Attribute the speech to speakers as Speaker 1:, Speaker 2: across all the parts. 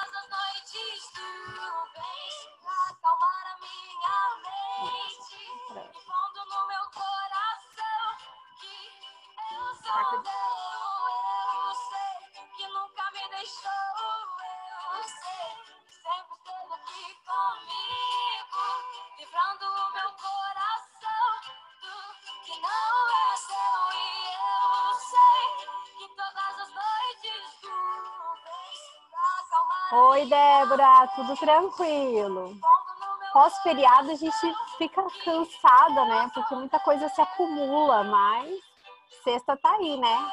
Speaker 1: as noites do bem, acalmar a minha mente, e pondo no meu coração que eu sou teu. Eu sei que nunca me deixou. Eu sei que sempre esteve aqui comigo, livrando o meu coração do que não é seu. E eu sei que todas as noites tu vens pra acalmar.
Speaker 2: Oi, Débora, tudo tranquilo? Pós-feriado a gente fica cansada, né? Porque muita coisa se acumula, mas sexta tá aí, né?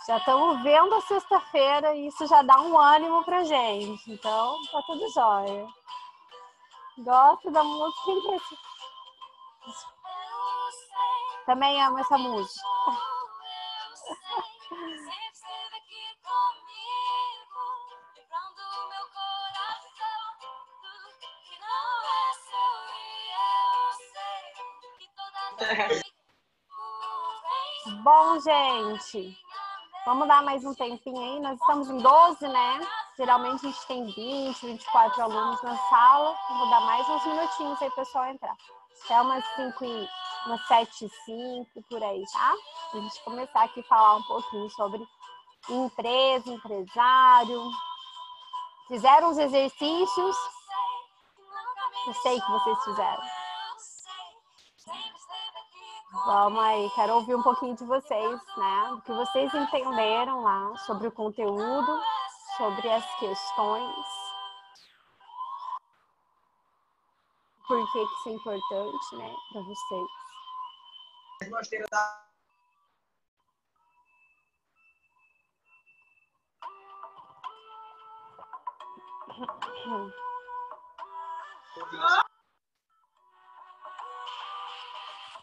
Speaker 2: Já estamos vendo a sexta-feira e isso já dá um ânimo pra gente. Então, tá tudo jóia. Gosto da música inteira. Também amo essa música. Bom, gente, vamos dar mais um tempinho aí. Nós estamos em 12, né? Geralmente a gente tem 20, 24 alunos na sala. Vou dar mais uns minutinhos aí para o pessoal entrar. Até umas 7h05, por aí, tá? Pra gente começar aqui a falar um pouquinho sobre empresa, empresário. Fizeram os exercícios? Eu sei que vocês fizeram. Vamos aí, quero ouvir um pouquinho de vocês, né? Do que vocês entenderam lá sobre o conteúdo, sobre as questões. Por que isso é importante, né, para vocês?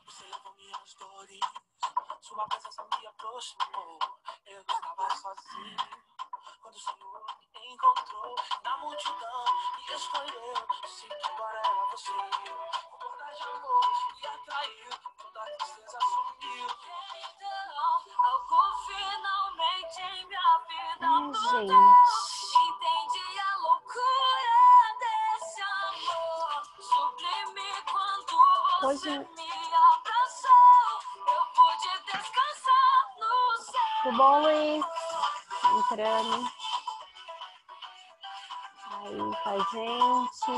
Speaker 3: Você levou minhas dores, sua presença me aproximou. Eu estava sozinho, quando o Senhor me encontrou na multidão e escolheu. Se agora era você, com porta de amor me atraiu, toda a tristeza sumiu.
Speaker 1: Então, algo finalmente em minha vida mudou. Entendi a loucura desse amor sublime quando você me abraçou. Eu pude descansar no céu.
Speaker 2: Tudo bom, Luiz? Entrando aí com a gente.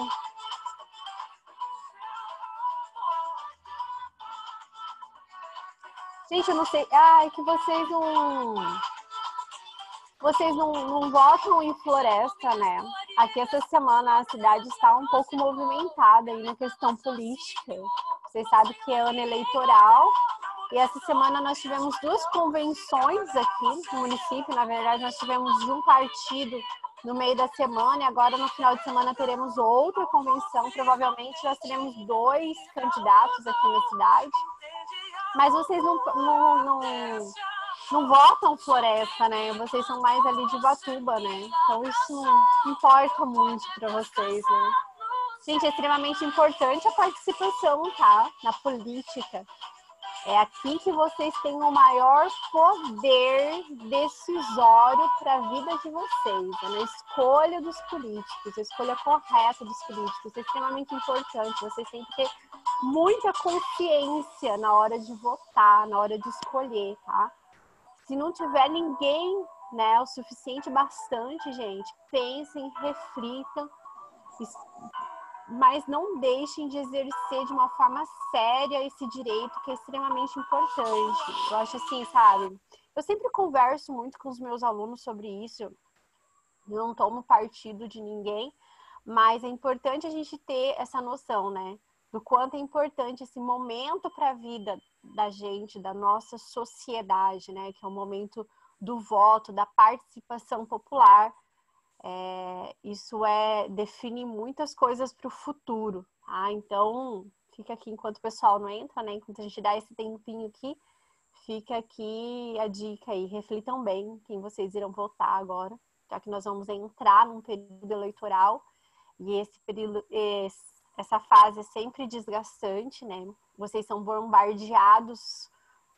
Speaker 2: Gente, eu não sei. Ai, que vocês não votam em floresta, né? Aqui essa semana a cidade está um pouco movimentada aí na questão política. Vocês sabem que é ano eleitoral. E essa semana nós tivemos 2 convenções aqui no município. Na verdade, nós tivemos de um partido no meio da semana e agora no final de semana teremos outra convenção. Provavelmente nós teremos 2 candidatos aqui na cidade. Mas vocês não votam floresta, né? Vocês são mais ali de Ubatuba, né? Então isso não importa muito para vocês, né? Gente, é extremamente importante a participação, tá? Na política. É aqui que vocês têm o maior poder decisório para a vida de vocês, né? Na escolha dos políticos, a escolha correta dos políticos. É extremamente importante. Vocês têm que ter muita consciência na hora de votar, na hora de escolher, tá? Se não tiver ninguém, né, o suficiente bastante, gente, pensem, reflitam, mas não deixem de exercer de uma forma séria esse direito que é extremamente importante. Eu acho assim, sabe? Eu sempre converso muito com os meus alunos sobre isso. Eu não tomo partido de ninguém, mas é importante a gente ter essa noção, né? Do quanto é importante esse momento para a vida da gente, da nossa sociedade, né? Que é o momento do voto, da participação popular. Isso define muitas coisas para o futuro, tá? Então, fica aqui enquanto o pessoal não entra, né? Enquanto a gente dá esse tempinho aqui, fica aqui a dica aí. Reflitam bem quem vocês irão votar agora, já que nós vamos entrar num período eleitoral e esse período, essa fase é sempre desgastante, né? Vocês são bombardeados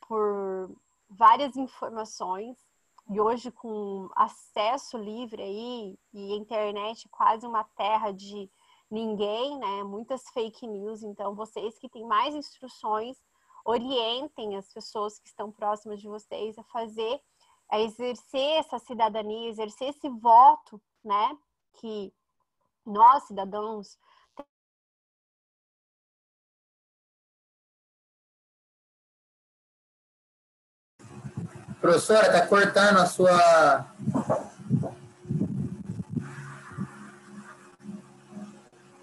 Speaker 2: por várias informações. E hoje, com acesso livre aí, e a internet quase uma terra de ninguém, né? Muitas fake news. Então, vocês que têm mais instruções, orientem as pessoas que estão próximas de vocês a exercer essa cidadania, exercer esse voto, né? Que nós, cidadãos,
Speaker 4: Professora, tá cortando a sua...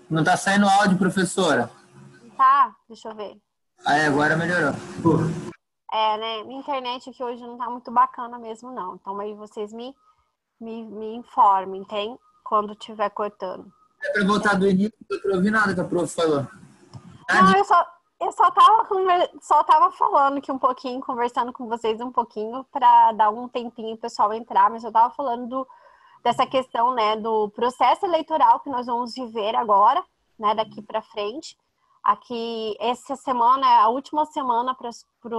Speaker 4: Não tá saindo áudio, professora.
Speaker 2: tá? Deixa eu ver.
Speaker 4: Aí, agora melhorou.
Speaker 2: Né? Minha internet aqui hoje não tá muito bacana mesmo, não. Então, aí vocês me informem, tem? Quando estiver cortando.
Speaker 4: É pra voltar do início, não tô ouvindo nada que a prof falou.
Speaker 2: Não, eu só tava falando aqui um pouquinho, conversando com vocês um pouquinho, para dar um tempinho o pessoal entrar, mas eu tava falando dessa questão, né, do processo eleitoral que nós vamos viver agora, né, daqui para frente. Aqui, essa semana é a última semana para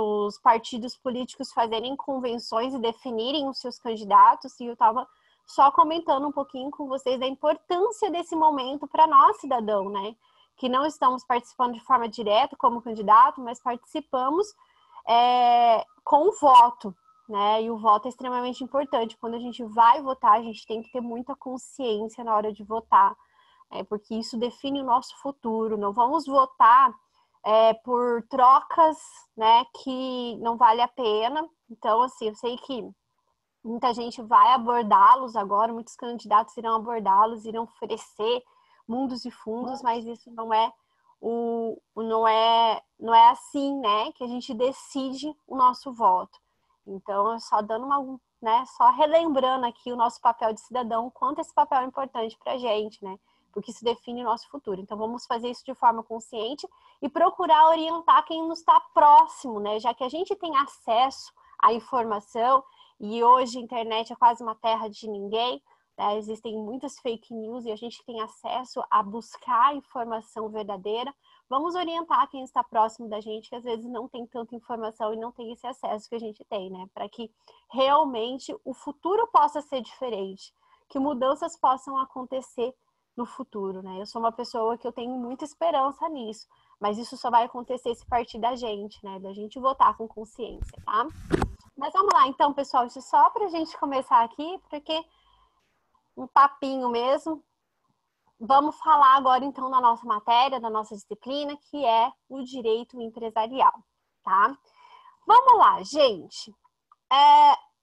Speaker 2: os partidos políticos fazerem convenções e definirem os seus candidatos, e eu estava só comentando um pouquinho com vocês da importância desse momento para nós, cidadão, né? Que não estamos participando de forma direta como candidato, mas participamos com o voto, né? E o voto é extremamente importante. Quando a gente vai votar, a gente tem que ter muita consciência na hora de votar, porque isso define o nosso futuro. Não vamos votar por trocas, né, que não vale a pena. Então, assim, eu sei que muita gente vai abordá-los agora, muitos candidatos irão abordá-los, irão oferecer mundos e fundos, mas isso não é assim, né, que a gente decide o nosso voto. Então, só dando só relembrando aqui o nosso papel de cidadão, quanto esse papel é importante para a gente, né? Porque isso define o nosso futuro. Então, vamos fazer isso de forma consciente e procurar orientar quem nos está próximo, né? Já que a gente tem acesso à informação e hoje a internet é quase uma terra de ninguém, né? Existem muitas fake news e a gente tem acesso a buscar a informação verdadeira. Vamos orientar quem está próximo da gente, que às vezes não tem tanta informação e não tem esse acesso que a gente tem, né? Para que realmente o futuro possa ser diferente, que mudanças possam acontecer no futuro, né? Eu sou uma pessoa que eu tenho muita esperança nisso, mas isso só vai acontecer se partir da gente, né? Da gente votar com consciência, tá? Mas vamos lá, então, pessoal, isso só para a gente começar aqui, porque um papinho mesmo. Vamos falar agora, então, da nossa matéria, da nossa disciplina, que é o direito empresarial, tá? Vamos lá, gente.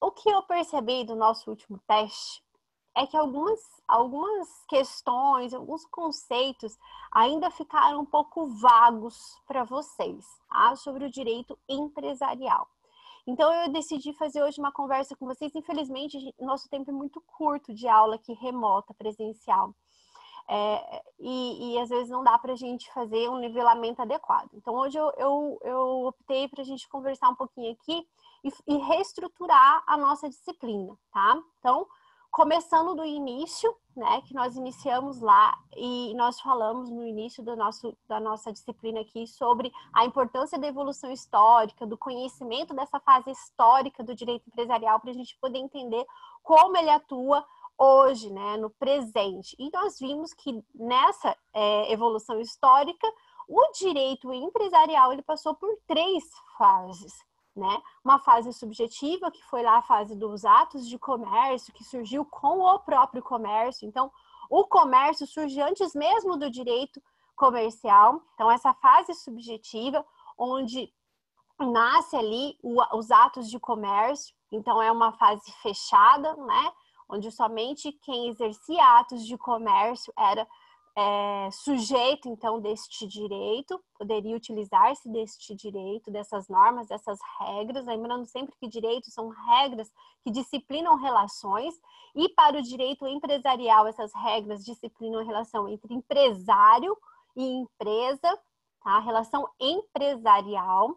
Speaker 2: O que eu percebi do nosso último teste é que algumas questões, alguns conceitos ainda ficaram um pouco vagos para vocês, tá? Sobre o direito empresarial. Então, eu decidi fazer hoje uma conversa com vocês. Infelizmente, nosso tempo é muito curto de aula aqui remota, presencial. E às vezes não dá para a gente fazer um nivelamento adequado. Então, hoje eu optei para a gente conversar um pouquinho aqui e reestruturar a nossa disciplina, tá? Então, começando do início, né, que nós iniciamos lá e nós falamos no início da nossa disciplina aqui sobre a importância da evolução histórica, do conhecimento dessa fase histórica do direito empresarial para a gente poder entender como ele atua hoje, né, no presente. E nós vimos que nessa evolução histórica, o direito empresarial ele passou por 3 fases. Né? Uma fase subjetiva, que foi lá a fase dos atos de comércio, que surgiu com o próprio comércio. Então, o comércio surge antes mesmo do direito comercial. Então, essa fase subjetiva, onde nasce ali os atos de comércio. Então, é uma fase fechada, né? Onde somente quem exercia atos de comércio era sujeito, então, deste direito, poderia utilizar-se deste direito, dessas normas, dessas regras, lembrando sempre que direitos são regras que disciplinam relações, e para o direito empresarial, essas regras disciplinam a relação entre empresário e empresa, tá? A relação empresarial,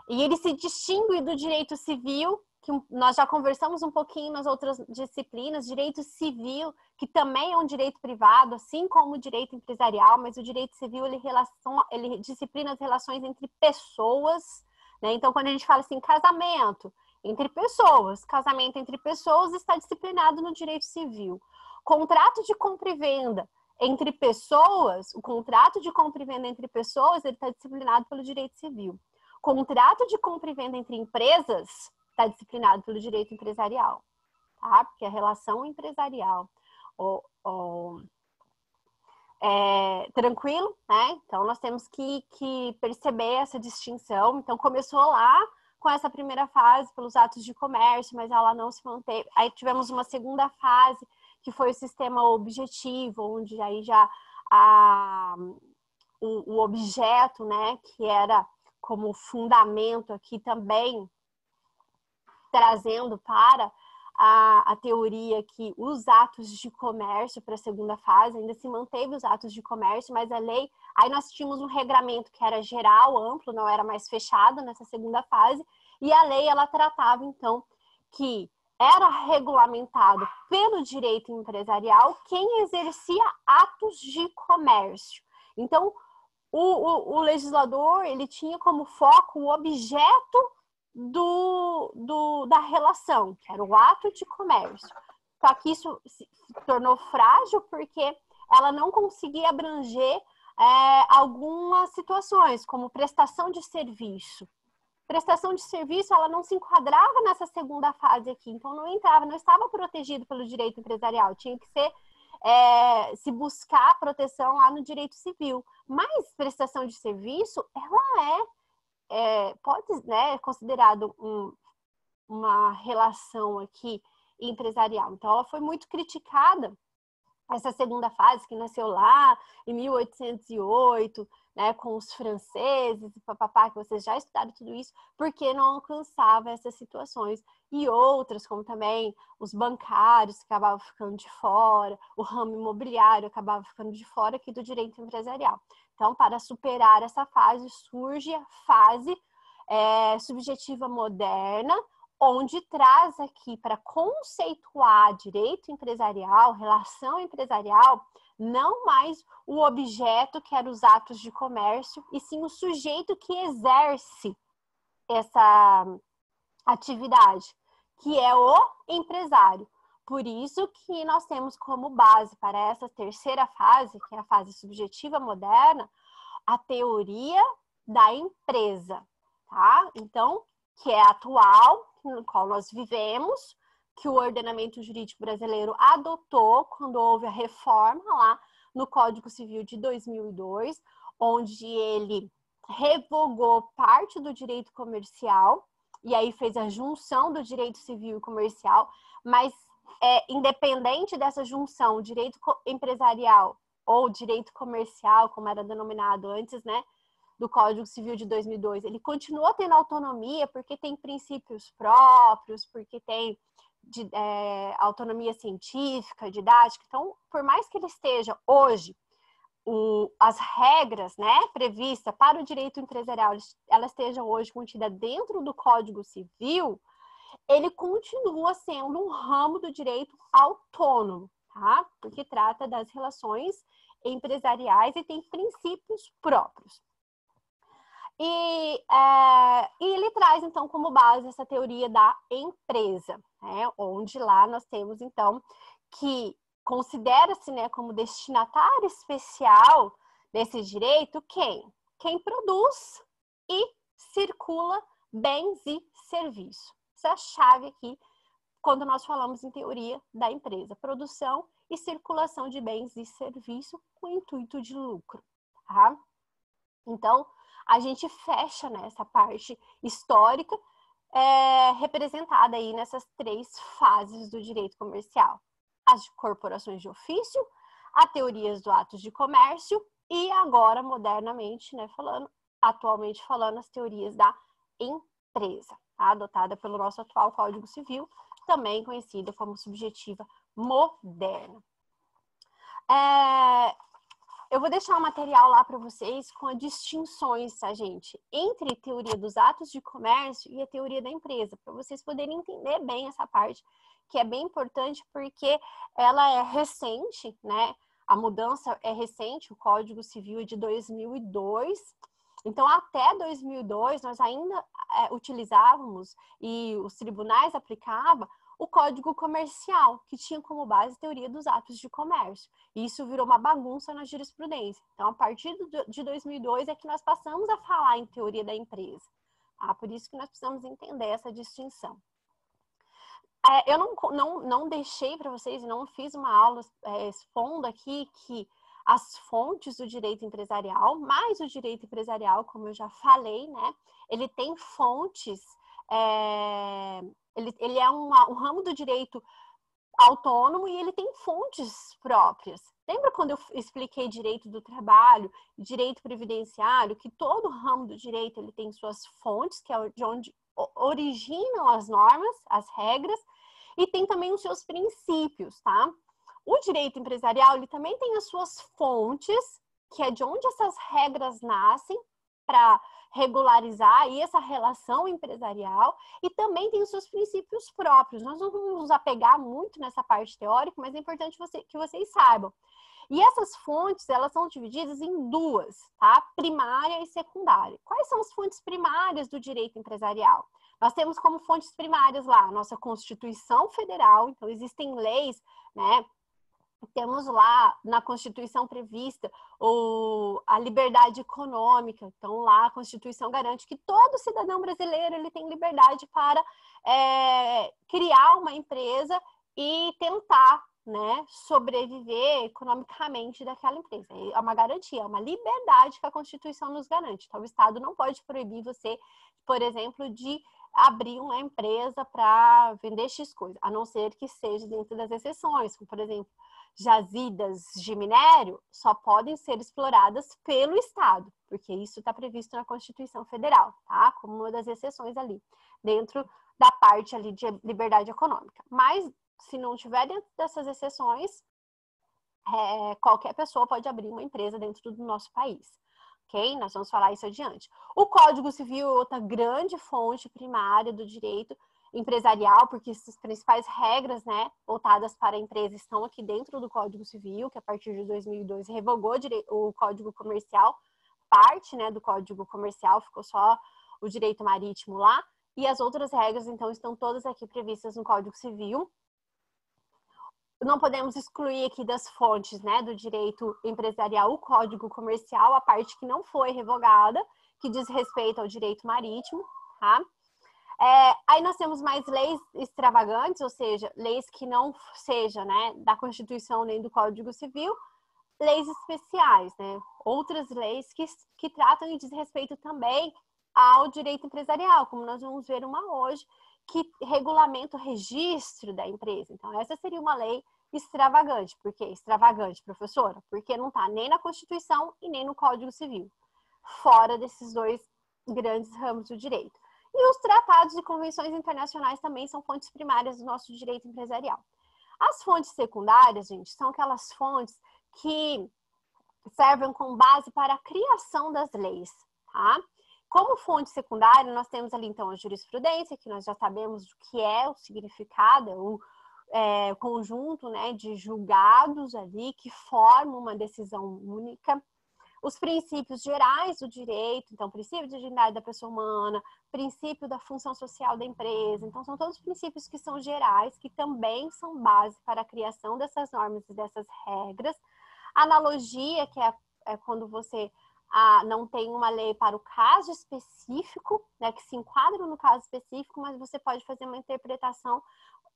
Speaker 2: e ele se distingue do direito civil, que nós já conversamos um pouquinho nas outras disciplinas, direito civil, que também é um direito privado, assim como o direito empresarial, mas o direito civil, ele disciplina as relações entre pessoas, né? Então, quando a gente fala assim, casamento, entre pessoas. Casamento entre pessoas está disciplinado no direito civil. Contrato de compra e venda entre pessoas, o contrato de compra e venda entre pessoas, ele está disciplinado pelo direito civil. Contrato de compra e venda entre empresas está disciplinado pelo direito empresarial, tá? Porque a relação empresarial tranquilo, né? Então, nós temos que perceber essa distinção. Então, começou lá com essa primeira fase pelos atos de comércio, mas ela não se manteve. Aí tivemos uma segunda fase, que foi o sistema objetivo, onde aí já o objeto, né, que era como fundamento aqui também, trazendo para a teoria que os atos de comércio para a segunda fase, ainda se manteve os atos de comércio, mas a lei, aí nós tínhamos um regramento que era geral, amplo, não era mais fechado nessa segunda fase, e a lei, ela tratava, então, que era regulamentado pelo direito empresarial quem exercia atos de comércio. Então, o legislador, ele tinha como foco o objeto da relação, que era o ato de comércio. Só que isso se tornou frágil porque ela não conseguia abranger algumas situações, como prestação de serviço. Prestação de serviço, ela não se enquadrava nessa segunda fase aqui, então não estava protegido pelo direito empresarial, tinha que ser se buscar proteção lá no direito civil. Mas prestação de serviço, ela pode, né, considerado uma relação aqui empresarial. Então, ela foi muito criticada, essa segunda fase que nasceu lá em 1808, né, com os franceses, papapá, que vocês já estudaram tudo isso, porque não alcançava essas situações. E outras, como também os bancários que acabavam ficando de fora, o ramo imobiliário acabava ficando de fora aqui do direito empresarial. Então, para superar essa fase, surge a fase subjetiva moderna, onde traz aqui para conceituar direito empresarial, relação empresarial, não mais o objeto, que era os atos de comércio, e sim o sujeito que exerce essa atividade, que é o empresário. Por isso que nós temos como base para essa terceira fase, que é a fase subjetiva moderna, a teoria da empresa, tá? Então, que é atual, no qual nós vivemos, que o ordenamento jurídico brasileiro adotou quando houve a reforma lá no Código Civil de 2002, onde ele revogou parte do direito comercial e aí fez a junção do direito civil e comercial, mas independente dessa junção, direito empresarial ou direito comercial, como era denominado antes, né, do Código Civil de 2002, ele continua tendo autonomia porque tem princípios próprios, porque tem autonomia científica, didática. Então, por mais que ele esteja hoje, as regras, né, previstas para o direito empresarial, elas estejam hoje contidas dentro do Código Civil, ele continua sendo um ramo do direito autônomo, tá? Porque trata das relações empresariais e tem princípios próprios. E ele traz, então, como base essa teoria da empresa, né? Onde lá nós temos, então, que considera-se, né, como destinatário especial desse direito quem produz e circula bens e serviços. Essa é a chave aqui quando nós falamos em teoria da empresa: produção e circulação de bens e serviços com intuito de lucro, tá? Então, a gente fecha nessa parte histórica representada aí nessas três fases do direito comercial: as corporações de ofício, a teorias do atos de comércio e agora, modernamente, né, atualmente falando, as teorias da empresa, tá? Adotada pelo nosso atual Código Civil, também conhecida como subjetiva moderna. Eu vou deixar um material lá para vocês com as distinções, tá, gente? Entre teoria dos atos de comércio e a teoria da empresa, para vocês poderem entender bem essa parte, que é bem importante porque ela é recente, né? A mudança é recente, o Código Civil é de 2002, Então, até 2002, nós ainda utilizávamos e os tribunais aplicavam o Código Comercial, que tinha como base a teoria dos atos de comércio. E isso virou uma bagunça na jurisprudência. Então, a partir de 2002 é que nós passamos a falar em teoria da empresa. Tá? Por isso que nós precisamos entender essa distinção. Eu não deixei para vocês, não fiz uma aula expondo aqui que as fontes do direito empresarial, mais o direito empresarial, como eu já falei, né? Ele tem fontes, ele é um ramo do direito autônomo e ele tem fontes próprias. Lembra quando eu expliquei direito do trabalho, direito previdenciário, que todo ramo do direito ele tem suas fontes, que é de onde originam as normas, as regras, e tem também os seus princípios, tá? O direito empresarial, ele também tem as suas fontes, que é de onde essas regras nascem para regularizar aí essa relação empresarial, e também tem os seus princípios próprios. Nós não vamos nos apegar muito nessa parte teórica, mas é importante que vocês saibam. E essas fontes, elas são divididas em duas, tá? Primária e secundária. Quais são as fontes primárias do direito empresarial? Nós temos como fontes primárias lá a nossa Constituição Federal, então existem leis, né? Temos lá na Constituição prevista a liberdade econômica. Então, lá a Constituição garante que todo cidadão brasileiro ele tem liberdade para criar uma empresa e tentar, né, sobreviver economicamente daquela empresa. É uma garantia, é uma liberdade que a Constituição nos garante. Então, o Estado não pode proibir você, por exemplo, de abrir uma empresa para vender X coisa, a não ser que seja dentro das exceções, como, por exemplo, jazidas de minério só podem ser exploradas pelo Estado, porque isso está previsto na Constituição Federal, tá? Como uma das exceções ali, dentro da parte ali de liberdade econômica. Mas, se não tiver dentro dessas exceções, qualquer pessoa pode abrir uma empresa dentro do nosso país, ok? Nós vamos falar isso adiante. O Código Civil é outra grande fonte primária do direito empresarial, porque as principais regras, né, voltadas para a empresa estão aqui dentro do Código Civil, que a partir de 2002 revogou o Código Comercial, parte, né, do Código Comercial, ficou só o direito marítimo lá, e as outras regras, então, estão todas aqui previstas no Código Civil. Não podemos excluir aqui das fontes, né, do direito empresarial o Código Comercial, a parte que não foi revogada, que diz respeito ao direito marítimo, tá? Aí nós temos mais leis extravagantes, ou seja, leis que não sejam, né, da Constituição nem do Código Civil, leis especiais, né? Outras leis que tratam e diz respeito também ao direito empresarial, como nós vamos ver uma hoje, que regulamenta o registro da empresa. Então, essa seria uma lei extravagante. Por que extravagante, professora? Porque não está nem na Constituição e nem no Código Civil, fora desses dois grandes ramos do direito. E os tratados e convenções internacionais também são fontes primárias do nosso direito empresarial. As fontes secundárias, gente, são aquelas fontes que servem como base para a criação das leis, tá? Como fonte secundária, nós temos ali, então, a jurisprudência, que nós já sabemos o que é o significado, o conjunto, né, de julgados ali que formam uma decisão única. Os princípios gerais do direito, então, princípio de dignidade da pessoa humana, princípio da função social da empresa. Então, são todos princípios que são gerais, que também são base para a criação dessas normas e dessas regras. Analogia, que é quando você não tem uma lei para o caso específico, né, que se enquadra no caso específico, mas você pode fazer uma interpretação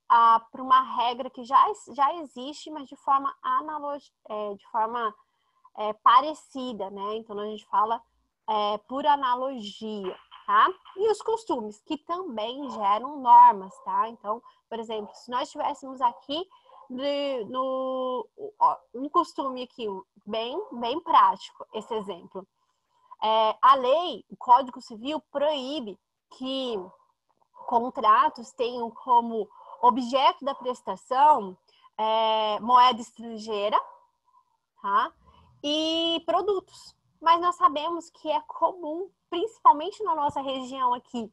Speaker 2: para uma regra que já existe, mas de forma parecida, né? Então, a gente fala por analogia, tá? E os costumes, que também geram normas, tá? Então, por exemplo, se nós tivéssemos aqui um costume aqui bem prático, esse exemplo. A lei, o Código Civil, proíbe que contratos tenham como objeto da prestação moeda estrangeira, tá? E produtos. Mas nós sabemos que é comum, principalmente na nossa região aqui,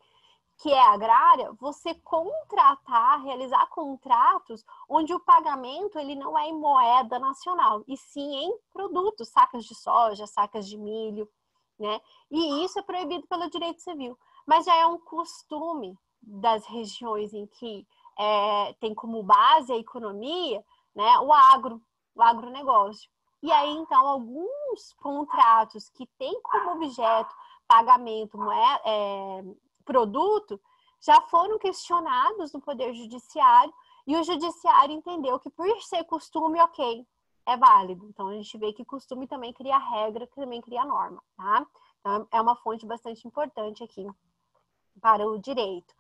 Speaker 2: que é agrária, você realizar contratos onde o pagamento ele não é em moeda nacional, e sim em produtos, sacas de soja, sacas de milho, né? E isso é proibido pelo direito civil. Mas já é um costume das regiões em que tem como base a economia, né, o agronegócio. E aí, então, alguns contratos que têm como objeto pagamento, produto, já foram questionados no Poder Judiciário, e o Judiciário entendeu que, por ser costume, ok, é válido. Então, a gente vê que costume também cria regra, que também cria norma, tá? Então, é uma fonte bastante importante aqui para o direito.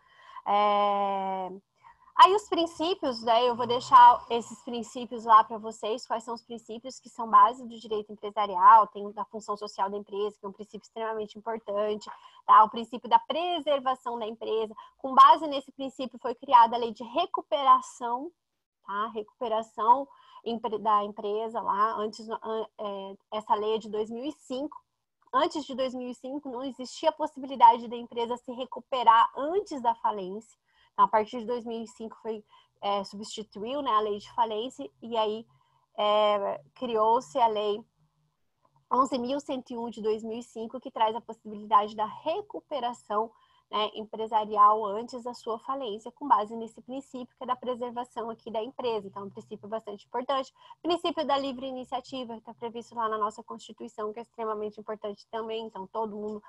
Speaker 2: Aí os princípios, né, eu vou deixar esses princípios lá para vocês, quais são os princípios que são base do direito empresarial, tem da função social da empresa, que é um princípio extremamente importante, tá? O princípio da preservação da empresa. Com base nesse princípio foi criada a lei de recuperação, tá? Recuperação da empresa lá, essa lei é de 2005. Antes de 2005 não existia a possibilidade da empresa se recuperar antes da falência. Então, a partir de 2005 substituiu, né, a lei de falência, e aí criou-se a lei 11.101 de 2005, que traz a possibilidade da recuperação, né, empresarial antes da sua falência, com base nesse princípio que é da preservação aqui da empresa. Então, é um princípio bastante importante. Princípio da livre iniciativa, que está previsto lá na nossa Constituição, que é extremamente importante também. Então, todo mundo,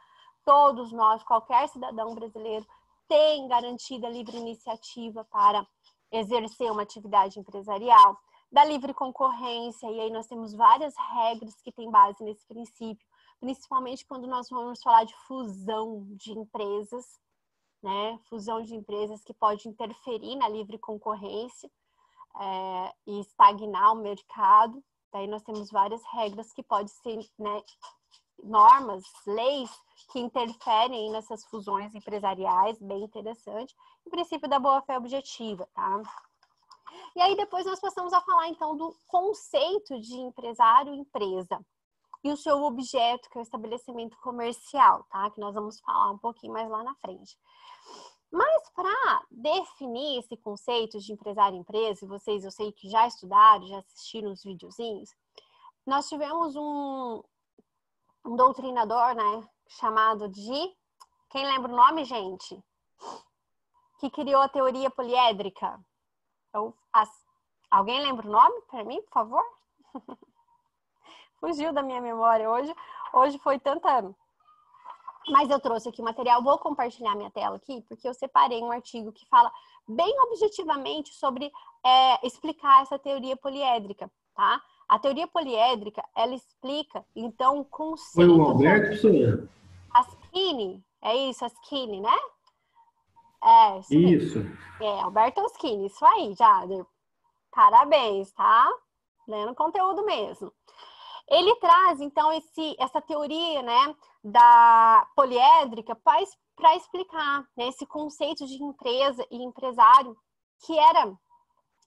Speaker 2: todos nós, qualquer cidadão brasileiro, tem garantida a livre iniciativa para exercer uma atividade empresarial, da livre concorrência, e aí nós temos várias regras que têm base nesse princípio, principalmente quando nós vamos falar de fusão de empresas, né? Fusão de empresas que pode interferir na livre concorrência e estagnar o mercado. Daí nós temos várias regras que podem ser, né, normas, leis que interferem nessas fusões empresariais, bem interessante. O princípio da boa-fé objetiva, tá? E aí depois nós passamos a falar, então, do conceito de empresário-empresa e o seu objeto, que é o estabelecimento comercial, tá? Que nós vamos falar um pouquinho mais lá na frente. Mas para definir esse conceito de empresário-empresa, e vocês, eu sei que já estudaram, já assistiram os videozinhos, nós tivemos um doutrinador, né, chamado de... Quem lembra o nome, gente? Que criou a teoria poliédrica. Alguém lembra o nome para mim, por favor? Fugiu da minha memória hoje. Hoje foi tanta... Mas eu trouxe aqui o material, vou compartilhar minha tela aqui, porque eu separei um artigo que fala bem objetivamente sobre explicar essa teoria poliédrica, tá? A teoria poliédrica, ela explica, então, o conceito...
Speaker 5: Foi o Alberto, senhor?
Speaker 2: Aschini, é isso, Aschini, né?
Speaker 5: Isso.
Speaker 2: Alberto Aschini, isso aí, Jader. Parabéns, tá? Lendo conteúdo mesmo. Ele traz, então, essa teoria, né, da poliédrica para explicar, né, esse conceito de empresa e empresário, que era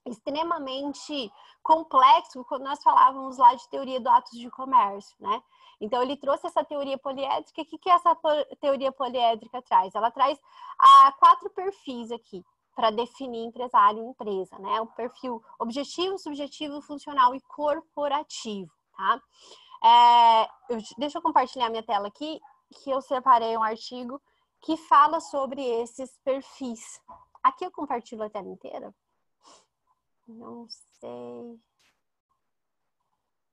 Speaker 2: extremamente complexo quando nós falávamos lá de teoria do atos de comércio, né? Então, ele trouxe essa teoria poliédrica. O que essa teoria poliédrica traz? Ela traz 4 perfis aqui para definir empresário e empresa, né? O perfil objetivo, subjetivo, funcional e corporativo, tá? Deixa eu compartilhar minha tela aqui, que eu separei um artigo que fala sobre esses perfis. Aqui eu compartilho a tela inteira? Não sei.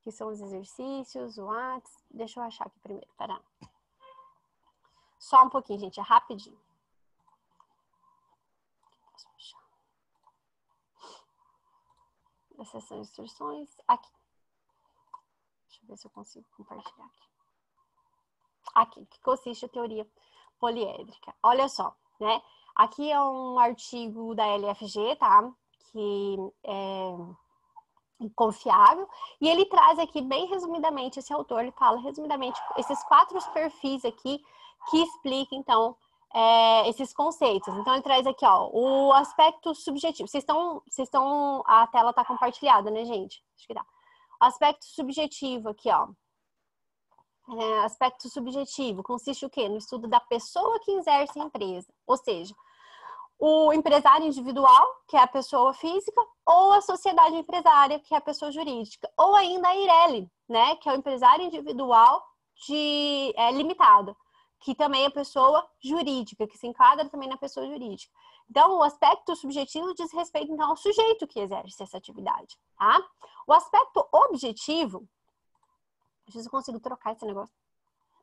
Speaker 2: Aqui são os exercícios, o WhatsApp. Deixa eu achar aqui primeiro, pera. Só um pouquinho, gente, é rapidinho. Posso fechar? Essas são instruções. Aqui. Deixa eu ver se eu consigo compartilhar aqui. Aqui, que consiste a teoria poliédrica. Olha só, né? Aqui é um artigo da LFG, tá? Que é confiável, e ele traz aqui bem resumidamente, esse autor, ele fala resumidamente esses 4 perfis aqui que explicam, então, esses conceitos. Então, ele traz aqui, ó, o aspecto subjetivo. A tela tá compartilhada, né, gente? Acho que dá. O aspecto subjetivo aqui, ó. Aspecto subjetivo consiste o quê? No estudo da pessoa que exerce a empresa, ou seja, o empresário individual, que é a pessoa física, ou a sociedade empresária, que é a pessoa jurídica, ou ainda a Eireli, né, que é o empresário individual limitada, que também é pessoa jurídica, que se enquadra também na pessoa jurídica. Então, o aspecto subjetivo diz respeito, então, ao sujeito que exerce essa atividade, tá? O aspecto objetivo, não sei se eu consigo trocar esse negócio,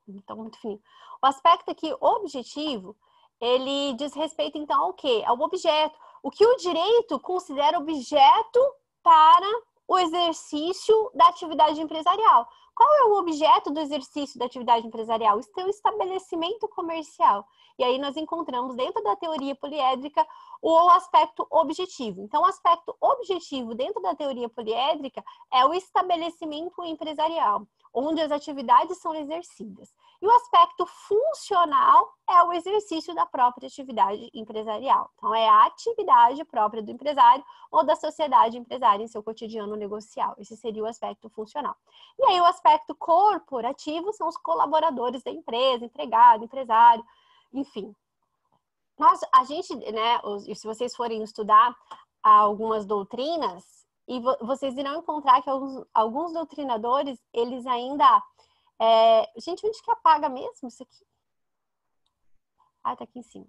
Speaker 2: então, muito fininho. O aspecto aqui objetivo, ele diz respeito, então, ao quê? Ao objeto. O que o direito considera objeto para o exercício da atividade empresarial. Qual é o objeto do exercício da atividade empresarial? O seu estabelecimento comercial. E aí nós encontramos dentro da teoria poliédrica o aspecto objetivo. Então, o aspecto objetivo dentro da teoria poliédrica é o estabelecimento empresarial, onde as atividades são exercidas. E o aspecto funcional é o exercício da própria atividade empresarial. Então, é a atividade própria do empresário ou da sociedade empresária em seu cotidiano negocial. Esse seria o aspecto funcional. E aí, o aspecto corporativo são os colaboradores da empresa, empregado, empresário, enfim. A gente, né, se vocês forem estudar algumas doutrinas, e vocês irão encontrar que alguns doutrinadores, eles ainda... Gente, onde que apaga mesmo isso aqui? Ah, tá aqui em cima.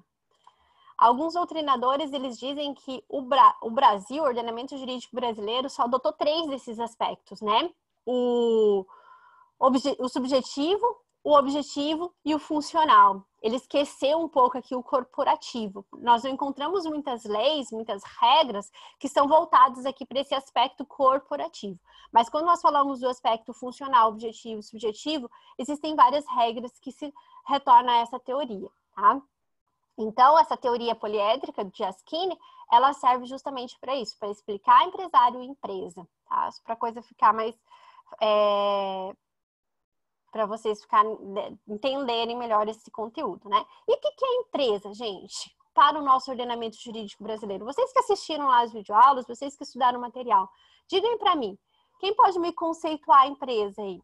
Speaker 2: Alguns doutrinadores, eles dizem que o Brasil, o ordenamento jurídico brasileiro, só adotou 3 desses aspectos, né? O subjetivo, o objetivo e o funcional. Ele esqueceu um pouco aqui o corporativo. Nós não encontramos muitas leis, muitas regras que são voltadas aqui para esse aspecto corporativo. Mas quando nós falamos do aspecto funcional, objetivo e subjetivo, existem várias regras que se retornam a essa teoria, tá? Então, essa teoria poliédrica de Askine, ela serve justamente para isso, para explicar empresário e empresa, tá? Para a coisa ficar mais... para vocês entenderem melhor esse conteúdo, né? E o que é empresa, gente? Para o nosso ordenamento jurídico brasileiro. Vocês que assistiram lá as videoaulas, vocês que estudaram o material, digam para mim, quem pode me conceituar a empresa aí?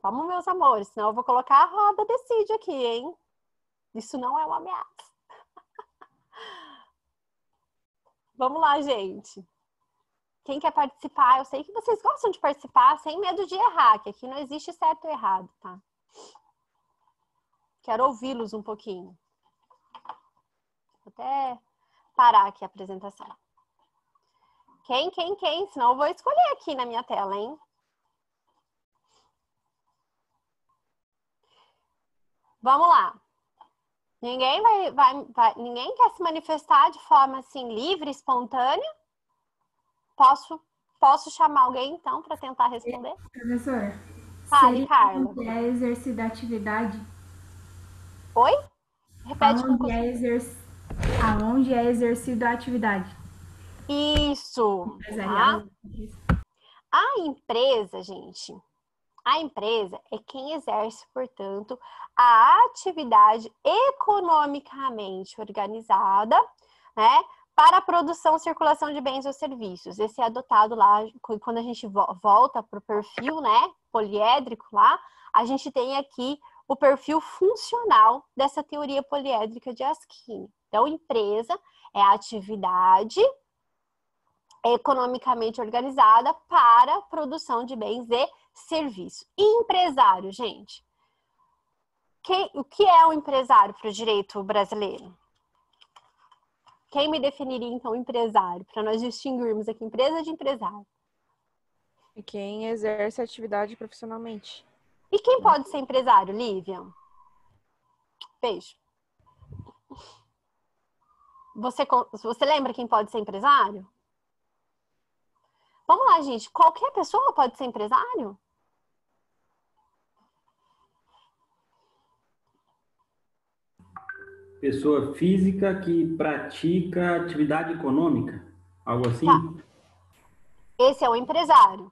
Speaker 2: Vamos, meus amores, senão eu vou colocar a roda decide aqui, hein? Isso não é uma ameaça. Vamos lá, gente. Quem quer participar? Eu sei que vocês gostam de participar sem medo de errar, que aqui não existe certo ou errado, tá? Quero ouvi-los um pouquinho. Vou até parar aqui a apresentação. Quem? Senão eu vou escolher aqui na minha tela, hein? Vamos lá. Ninguém ninguém quer se manifestar de forma assim livre, espontânea? Posso chamar alguém, então, para tentar responder?
Speaker 5: Professora,
Speaker 2: Fale, Carla.
Speaker 5: Onde é exercida a atividade?
Speaker 2: Oi? Repete com
Speaker 5: Aonde é exercida a atividade?
Speaker 2: Isso.
Speaker 5: Empresarial.
Speaker 2: Tá? A empresa, gente, a empresa é quem exerce, portanto, a atividade economicamente organizada, né? Para a produção e circulação de bens ou serviços. Esse é adotado lá, quando a gente volta para o perfil, né, poliédrico lá, a gente tem aqui o perfil funcional dessa teoria poliédrica de Askine. Então, empresa é a atividade economicamente organizada para a produção de bens e serviços. E empresário, gente? O que é um empresário para o direito brasileiro? Quem me definiria, então, empresário? Para nós distinguirmos aqui empresa de empresário.
Speaker 6: E quem exerce a atividade profissionalmente.
Speaker 2: E quem pode ser empresário, Lívia? Beijo. Você lembra quem pode ser empresário? Vamos lá, gente. Qualquer pessoa pode ser empresário?
Speaker 7: Pessoa física que pratica atividade econômica, algo assim?
Speaker 2: Tá. Esse é o empresário.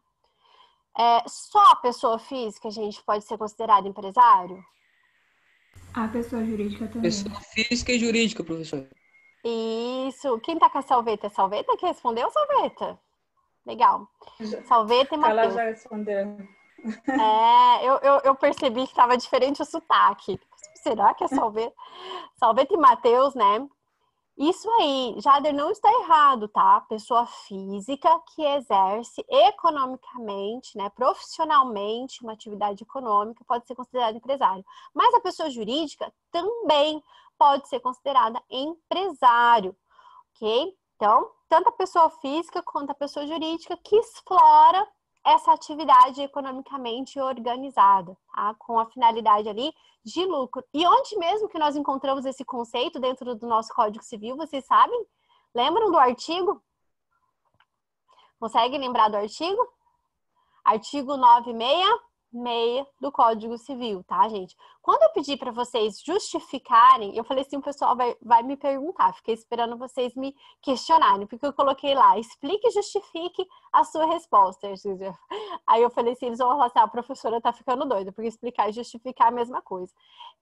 Speaker 2: Só a pessoa física, gente, pode ser considerada empresário?
Speaker 5: A pessoa jurídica também.
Speaker 8: Pessoa física e jurídica, professor.
Speaker 2: Isso. Quem tá com a Salveta? Salveta que respondeu, Salveta? Legal. Salveta e Matheus.
Speaker 6: Ela já respondeu.
Speaker 2: Eu percebi que estava diferente o sotaque. Será que é Salveta? Salveta e Matheus, né? Isso aí, Jader, não está errado, tá? Pessoa física que exerce economicamente, né, profissionalmente uma atividade econômica pode ser considerada empresário. Mas a pessoa jurídica também pode ser considerada empresário, ok? Então, tanto a pessoa física quanto a pessoa jurídica que explora essa atividade economicamente organizada, tá? Com a finalidade ali de lucro. E onde mesmo que nós encontramos esse conceito dentro do nosso Código Civil, vocês sabem? Lembram do artigo? Conseguem lembrar do artigo? Artigo 966 do Código Civil, tá, gente? Quando eu pedi para vocês justificarem, eu falei assim, o pessoal vai me perguntar, fiquei esperando vocês me questionarem, porque eu coloquei lá, explique e justifique a sua resposta. Aí eu falei assim, eles vão falar assim, a professora tá ficando doida, porque explicar e justificar é a mesma coisa.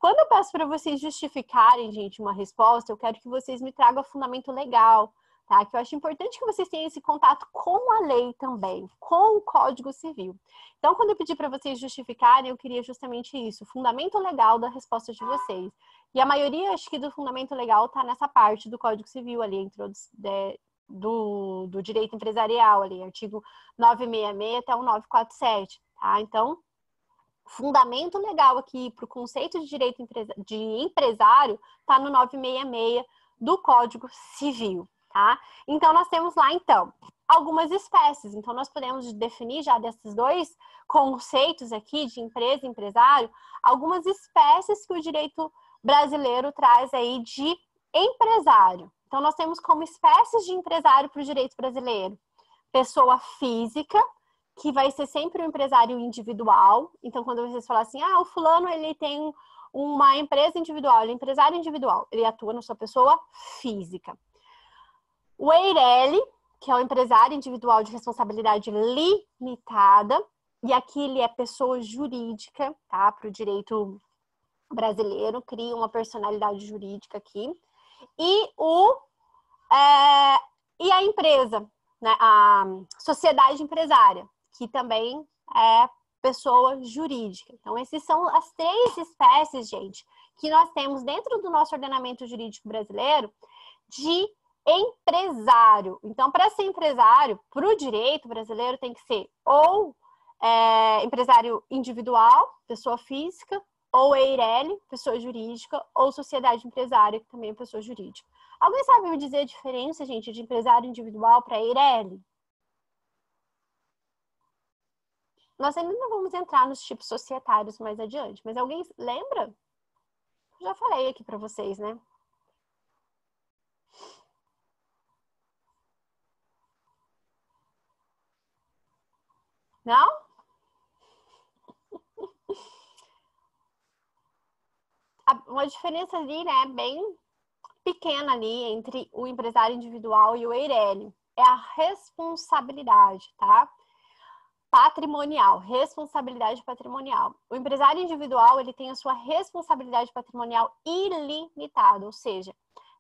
Speaker 2: Quando eu peço para vocês justificarem, gente, uma resposta, eu quero que vocês me tragam fundamento legal, tá? Que eu acho importante que vocês tenham esse contato com a lei também, com o Código Civil. Então, quando eu pedi para vocês justificarem, eu queria justamente isso, o fundamento legal da resposta de vocês. E a maioria, acho que do fundamento legal está nessa parte do Código Civil ali, do direito empresarial ali, artigo 966 até o 947, tá? Então, fundamento legal aqui para o conceito de direito de empresário está no 966 do Código Civil. Tá? Então, nós temos lá, então, algumas espécies. Então, nós podemos definir já desses dois conceitos aqui, de empresa e empresário, algumas espécies que o direito brasileiro traz aí de empresário. Então, nós temos como espécies de empresário para o direito brasileiro. Pessoa física, que vai ser sempre um empresário individual. Então, quando vocês falam assim, o fulano, ele tem uma empresa individual, ele é empresário individual, ele atua na sua pessoa física. O EIRELI, que é o empresário individual de responsabilidade limitada, e aqui ele é pessoa jurídica, tá? Para o direito brasileiro, cria uma personalidade jurídica aqui. E a empresa, né? A sociedade empresária, que também é pessoa jurídica. Então, essas são as três espécies, gente, que nós temos dentro do nosso ordenamento jurídico brasileiro de empresário. Então, para ser empresário, para o direito brasileiro, tem que ser ou empresário individual, pessoa física, ou EIRELI, pessoa jurídica, ou sociedade empresária, que também é pessoa jurídica. Alguém sabe me dizer a diferença, gente, de empresário individual para EIRELI? Nós ainda não vamos entrar nos tipos societários mais adiante, mas alguém lembra? Já falei aqui para vocês, né? Não? Uma diferença ali, né, bem pequena ali entre o empresário individual e o EIRELI. É a responsabilidade, tá? Patrimonial, responsabilidade patrimonial. O empresário individual, ele tem a sua responsabilidade patrimonial ilimitada, ou seja,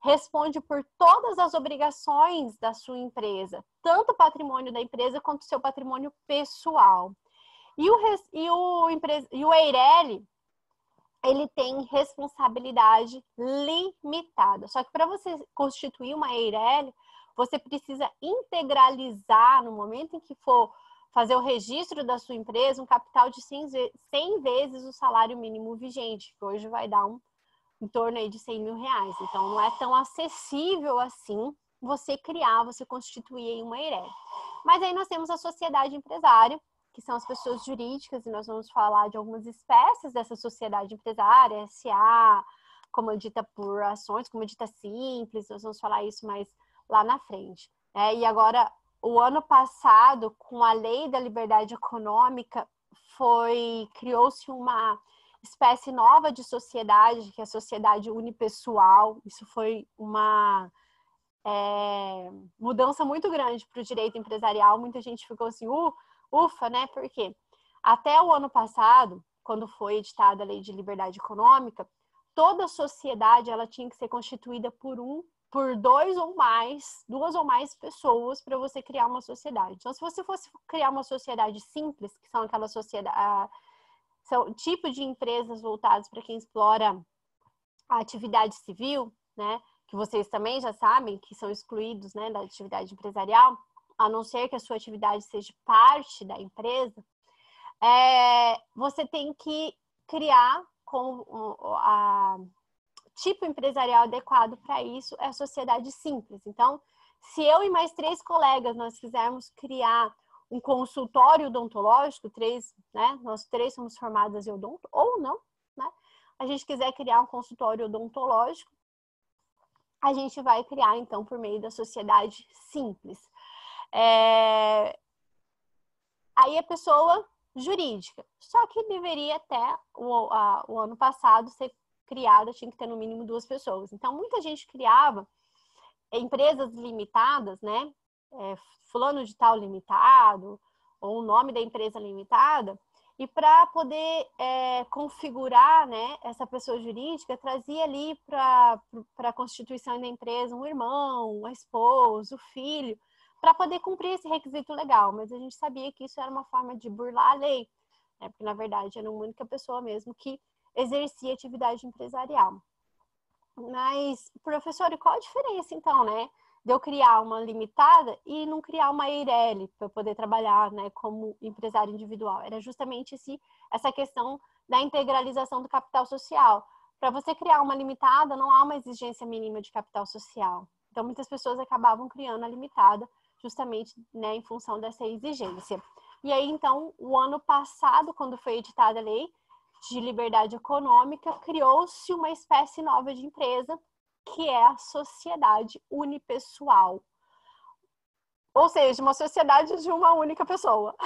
Speaker 2: responde por todas as obrigações da sua empresa, tanto o patrimônio da empresa quanto o seu patrimônio pessoal. E o EIRELI, ele tem responsabilidade limitada. Só que para você constituir uma EIRELI, você precisa integralizar, no momento em que for fazer o registro da sua empresa, um capital de 100 vezes o salário mínimo vigente, que hoje vai dar em torno aí de 100 mil reais. Então, não é tão acessível assim você constituir uma EIRELI. Mas aí nós temos a sociedade empresária, que são as pessoas jurídicas, e nós vamos falar de algumas espécies dessa sociedade empresária, SA, comandita por ações, comandita simples, nós vamos falar isso mais lá na frente. E agora, o ano passado, com a Lei da Liberdade Econômica, criou-se uma espécie nova de sociedade, que é a sociedade unipessoal. Isso foi uma mudança muito grande para o direito empresarial. Muita gente ficou assim, ufa, né? Porque até o ano passado, quando foi editada a Lei de Liberdade Econômica, toda sociedade ela tinha que ser constituída por duas ou mais pessoas para você criar uma sociedade. Então, se você fosse criar uma sociedade simples, que são aquelas são tipo de empresas voltadas para quem explora a atividade civil, né? Que que vocês também já sabem, que são excluídos, né, da atividade empresarial, a não ser que a sua atividade seja parte da empresa, você tem que criar com a tipo empresarial adequado para isso é a sociedade simples. Então, se eu e mais 3 colegas nós quisermos criar um consultório odontológico, nós 3 somos formadas em odonto, ou não, né? A gente quiser criar um consultório odontológico, a gente vai criar, então, por meio da sociedade simples. Aí a pessoa jurídica. Só que deveria até o ano passado ser criada, tinha que ter no mínimo 2 pessoas. Então, muita gente criava empresas limitadas, né? Fulano de tal limitado, ou o nome da empresa limitada, e para poder configurar, né, essa pessoa jurídica, trazia ali para a constituição da empresa um irmão, uma esposa, o filho, para poder cumprir esse requisito legal. Mas a gente sabia que isso era uma forma de burlar a lei, né? Porque, na verdade, era uma única pessoa mesmo que exercia atividade empresarial. Mas, professor, e qual a diferença, então, né, de eu criar uma limitada e não criar uma EIRELI para eu poder trabalhar, né, como empresário individual? Era justamente essa questão da integralização do capital social. Para você criar uma limitada, não há uma exigência mínima de capital social. Então, muitas pessoas acabavam criando a limitada justamente, né, em função dessa exigência. E aí, então, o ano passado, quando foi editada a lei de liberdade econômica, criou-se uma espécie nova de empresa, que é a sociedade unipessoal. Ou seja, uma sociedade de uma única pessoa.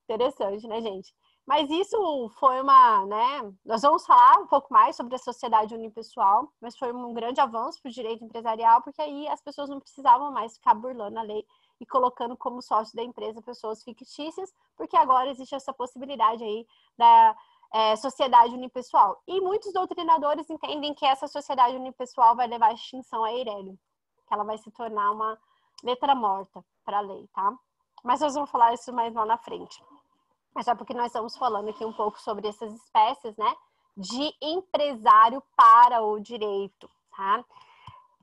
Speaker 2: Interessante, né, gente? Mas isso foi né? Nós vamos falar um pouco mais sobre a sociedade unipessoal, mas foi um grande avanço para o direito empresarial, porque aí as pessoas não precisavam mais ficar burlando a lei e colocando como sócio da empresa pessoas fictícias, porque agora existe essa possibilidade aí da sociedade unipessoal. E muitos doutrinadores entendem que essa sociedade unipessoal vai levar à extinção a EIRELI, que ela vai se tornar uma letra morta para a lei, tá? Mas nós vamos falar isso mais lá na frente. É só porque nós estamos falando aqui um pouco sobre essas espécies, né, de empresário para o direito, tá?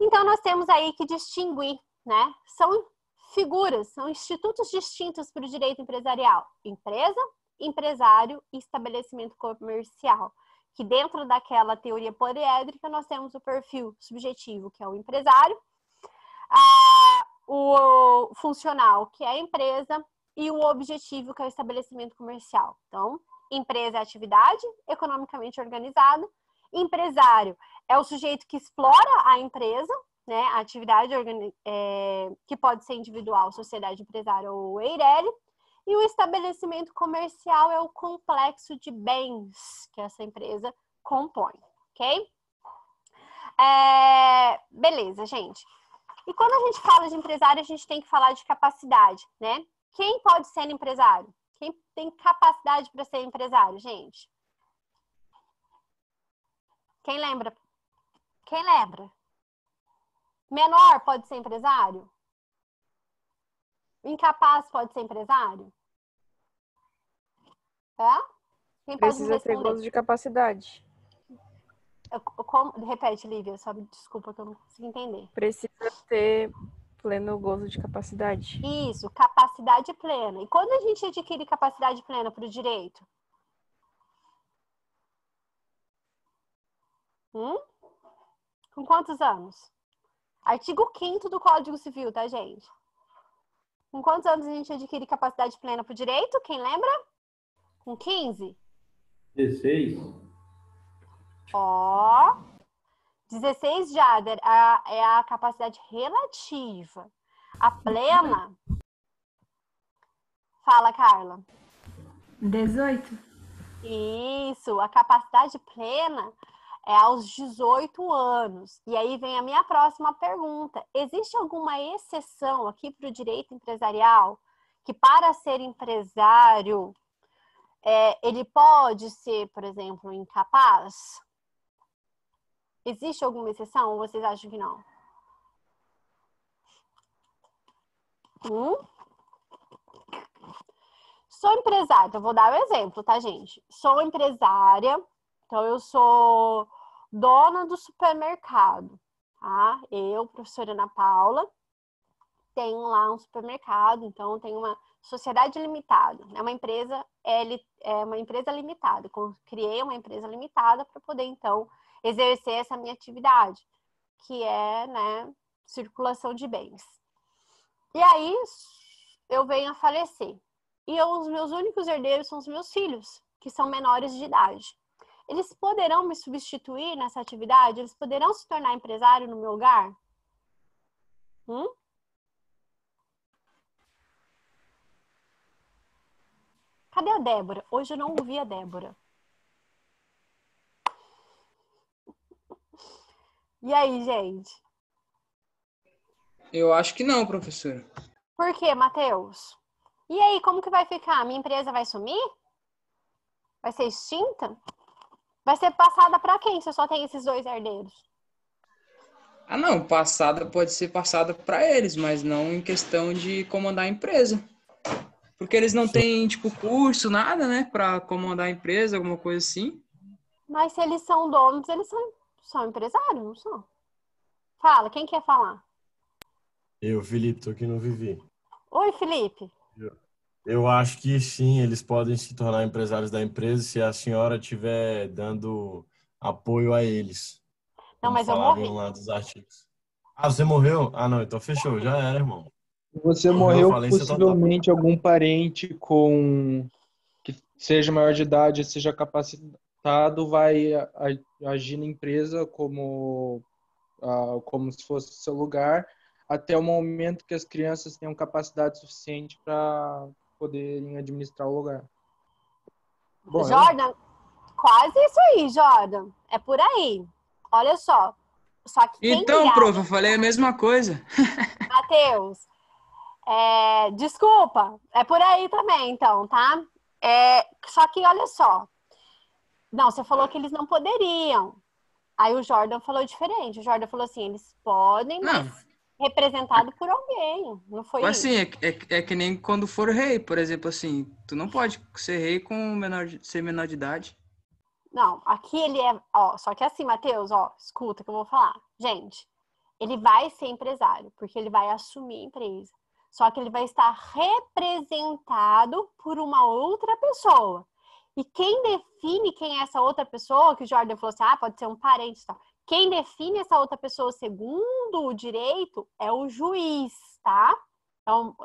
Speaker 2: Então, nós temos aí que distinguir, né? São figuras, são institutos distintos para o direito empresarial. Empresa, empresário e estabelecimento comercial. Que dentro daquela teoria poliédrica, nós temos o perfil subjetivo, que é o empresário, o funcional, que é a empresa, e o objetivo, que é o estabelecimento comercial. Então, empresa é a atividade economicamente organizada. Empresário é o sujeito que explora a empresa, né, a atividade que pode ser individual, sociedade empresária ou EIRELI. E o estabelecimento comercial é o complexo de bens que essa empresa compõe, ok? Beleza, gente. E quando a gente fala de empresário, a gente tem que falar de capacidade, né? Quem pode ser empresário? Quem tem capacidade para ser empresário, gente? Quem lembra? Quem lembra? Menor pode ser empresário? Incapaz pode ser empresário? Quem pode me
Speaker 6: Precisa ter
Speaker 2: responder?
Speaker 6: gozo de capacidade.
Speaker 2: Repete, Lívia, só desculpa que eu não consigo entender.
Speaker 6: Precisa ter pleno gozo de capacidade.
Speaker 2: Isso, capacidade plena. E quando a gente adquire capacidade plena para o direito? Com quantos anos? Artigo 5º do Código Civil, tá, gente? Com quantos anos a gente adquire capacidade plena para o direito? Quem lembra? Com 15?
Speaker 7: 16.
Speaker 2: 16 já é a capacidade relativa. A plena... Fala, Carla.
Speaker 5: 18.
Speaker 2: Isso, a capacidade plena é aos 18 anos. E aí vem a minha próxima pergunta. Existe alguma exceção aqui para o direito empresarial que, para ser empresário, ele pode ser, por exemplo, incapaz? Existe alguma exceção ou vocês acham que não? Sou empresária, então vou dar um exemplo, tá, gente? Sou empresária, então eu sou dona do supermercado. tá? Eu, professora Ana Paula, tenho lá um supermercado, então tem uma sociedade limitada, é uma empresa limitada. Criei uma empresa limitada para poder então exercer essa minha atividade, que é, né, circulação de bens. E aí eu venho a falecer. E os meus únicos herdeiros são os meus filhos, que são menores de idade. Eles poderão me substituir nessa atividade? Eles poderão se tornar empresário no meu lugar? Cadê a Débora? Hoje eu não ouvi a Débora. E aí, gente?
Speaker 8: Eu acho que não, professora.
Speaker 2: Por quê, Matheus? E aí, como que vai ficar? Minha empresa vai sumir? Vai ser extinta? Vai ser passada para quem se eu só tenho esses 2 herdeiros?
Speaker 8: Ah, não, passada pode ser passada para eles, mas não em questão de comandar a empresa. Porque eles não têm, tipo, curso, nada, né, para comandar a empresa, alguma coisa assim.
Speaker 2: Mas se eles são donos, eles são empresários, não são? Fala, quem quer falar?
Speaker 9: Eu, Felipe, tô aqui no Vivi.
Speaker 2: Oi, Felipe.
Speaker 9: Eu acho que sim, eles podem se tornar empresários da empresa se a senhora estiver dando apoio a eles.
Speaker 2: Não,
Speaker 9: Como
Speaker 2: mas eu
Speaker 9: falavam
Speaker 2: morri.
Speaker 9: lá dos artigos. Ah, você morreu? Ah, não, então fechou, já era, irmão.
Speaker 10: Você
Speaker 9: Morreu,
Speaker 10: morreu
Speaker 9: falência total.
Speaker 10: possivelmente algum parente que seja maior de idade, seja capacitado, vai agir na empresa como se fosse seu lugar, até o momento que as crianças tenham capacidade suficiente para poderem administrar o lugar. Bom,
Speaker 2: Jordan, quase isso aí, Jordan. É por aí. Olha só. Só que quem
Speaker 8: Então,
Speaker 2: grava...
Speaker 8: prof, eu falei a mesma coisa.
Speaker 2: Matheus, desculpa. É por aí também, então, tá? Só que olha só. Não, você falou que eles não poderiam. Aí o Jordan falou diferente. O Jordan falou assim, eles podem, mas representado por alguém. Não foi isso?
Speaker 8: Assim, é que nem quando for rei, por exemplo, assim, tu não pode ser rei com ser menor de idade.
Speaker 2: Não, aqui ele só que assim, Matheus, escuta que eu vou falar. Gente, ele vai ser empresário, porque ele vai assumir a empresa. Só que ele vai estar representado por uma outra pessoa. E quem define quem é essa outra pessoa, que o Jordan falou assim, pode ser um parente e tal. Quem define essa outra pessoa segundo o direito é o juiz, tá? Então,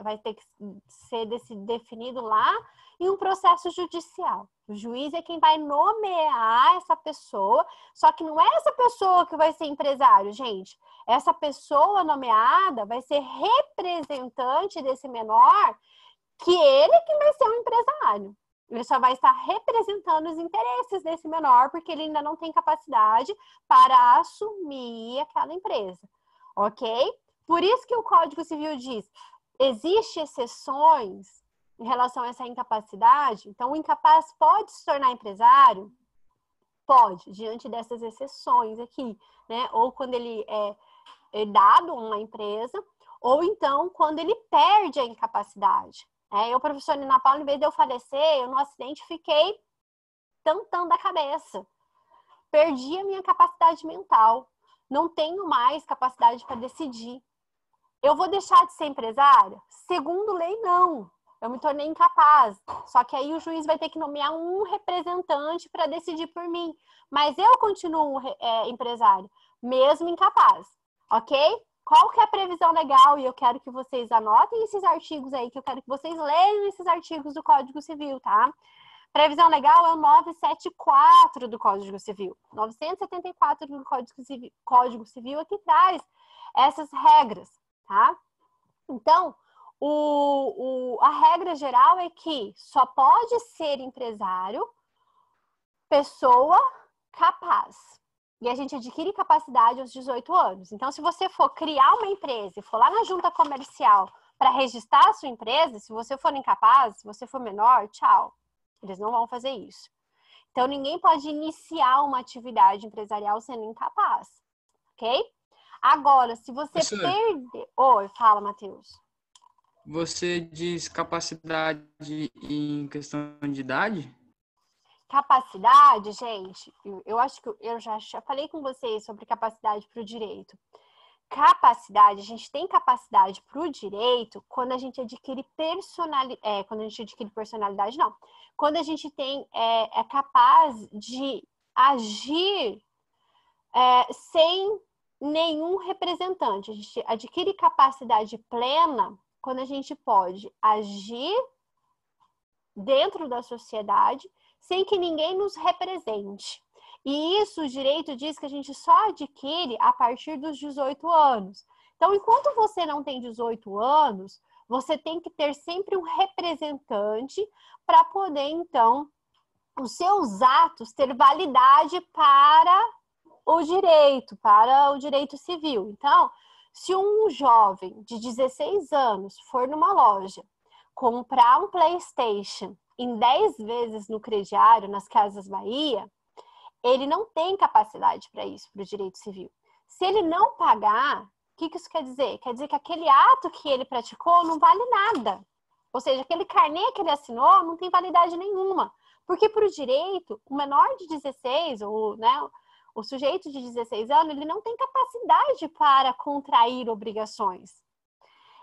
Speaker 2: vai ter que ser definido lá em um processo judicial. O juiz é quem vai nomear essa pessoa, só que não é essa pessoa que vai ser empresário, gente. Essa pessoa nomeada vai ser representante desse menor, que ele que vai ser um empresário. Ele só vai estar representando os interesses desse menor, porque ele ainda não tem capacidade para assumir aquela empresa, ok? Por isso que o Código Civil diz, existem exceções em relação a essa incapacidade. Então, o incapaz pode se tornar empresário? Pode, diante dessas exceções aqui, né? Ou quando ele é herdado uma empresa, ou então quando ele perde a incapacidade. Eu, professora Ana Paula, em vez de eu falecer, eu no acidente fiquei tantando a cabeça. Perdi a minha capacidade mental. Não tenho mais capacidade para decidir. Eu vou deixar de ser empresária? Segundo lei, não. Eu me tornei incapaz. Só que aí o juiz vai ter que nomear um representante para decidir por mim. Mas eu continuo empresário, mesmo incapaz. Ok? Qual que é a previsão legal? E eu quero que vocês anotem esses artigos aí, que eu quero que vocês leiam esses artigos do Código Civil, tá? Previsão legal é o 974 do Código Civil. 974 do Código Civil é que traz essas regras, tá? Então, a regra geral é que só pode ser empresário pessoa capaz. E a gente adquire capacidade aos 18 anos. Então, se você for criar uma empresa e for lá na junta comercial para registrar a sua empresa, se você for incapaz, se você for menor, tchau. Eles não vão fazer isso. Então, ninguém pode iniciar uma atividade empresarial sendo incapaz. Ok? Agora, se você perder... Oi, fala, Matheus.
Speaker 8: Você diz capacidade em questão de idade?
Speaker 2: capacidade, gente, eu acho que eu já falei com vocês sobre capacidade para o direito. Capacidade, a gente tem capacidade para o direito quando a gente adquire personalidade. Quando a gente adquire personalidade, não. Quando a gente é capaz de agir sem nenhum representante. A gente adquire capacidade plena quando a gente pode agir dentro da sociedade sem que ninguém nos represente. E isso, o direito diz que a gente só adquire a partir dos 18 anos. Então, enquanto você não tem 18 anos, você tem que ter sempre um representante para poder, então, os seus atos ter validade para o direito civil. Então, se um jovem de 16 anos for numa loja comprar um PlayStation em 10 vezes no crediário, nas Casas Bahia, ele não tem capacidade para isso, para o direito civil. Se ele não pagar, o que isso quer dizer? Quer dizer que aquele ato que ele praticou não vale nada. Ou seja, aquele carnê que ele assinou não tem validade nenhuma. Porque para o direito, o menor de 16, ou, né, o sujeito de 16 anos, ele não tem capacidade para contrair obrigações.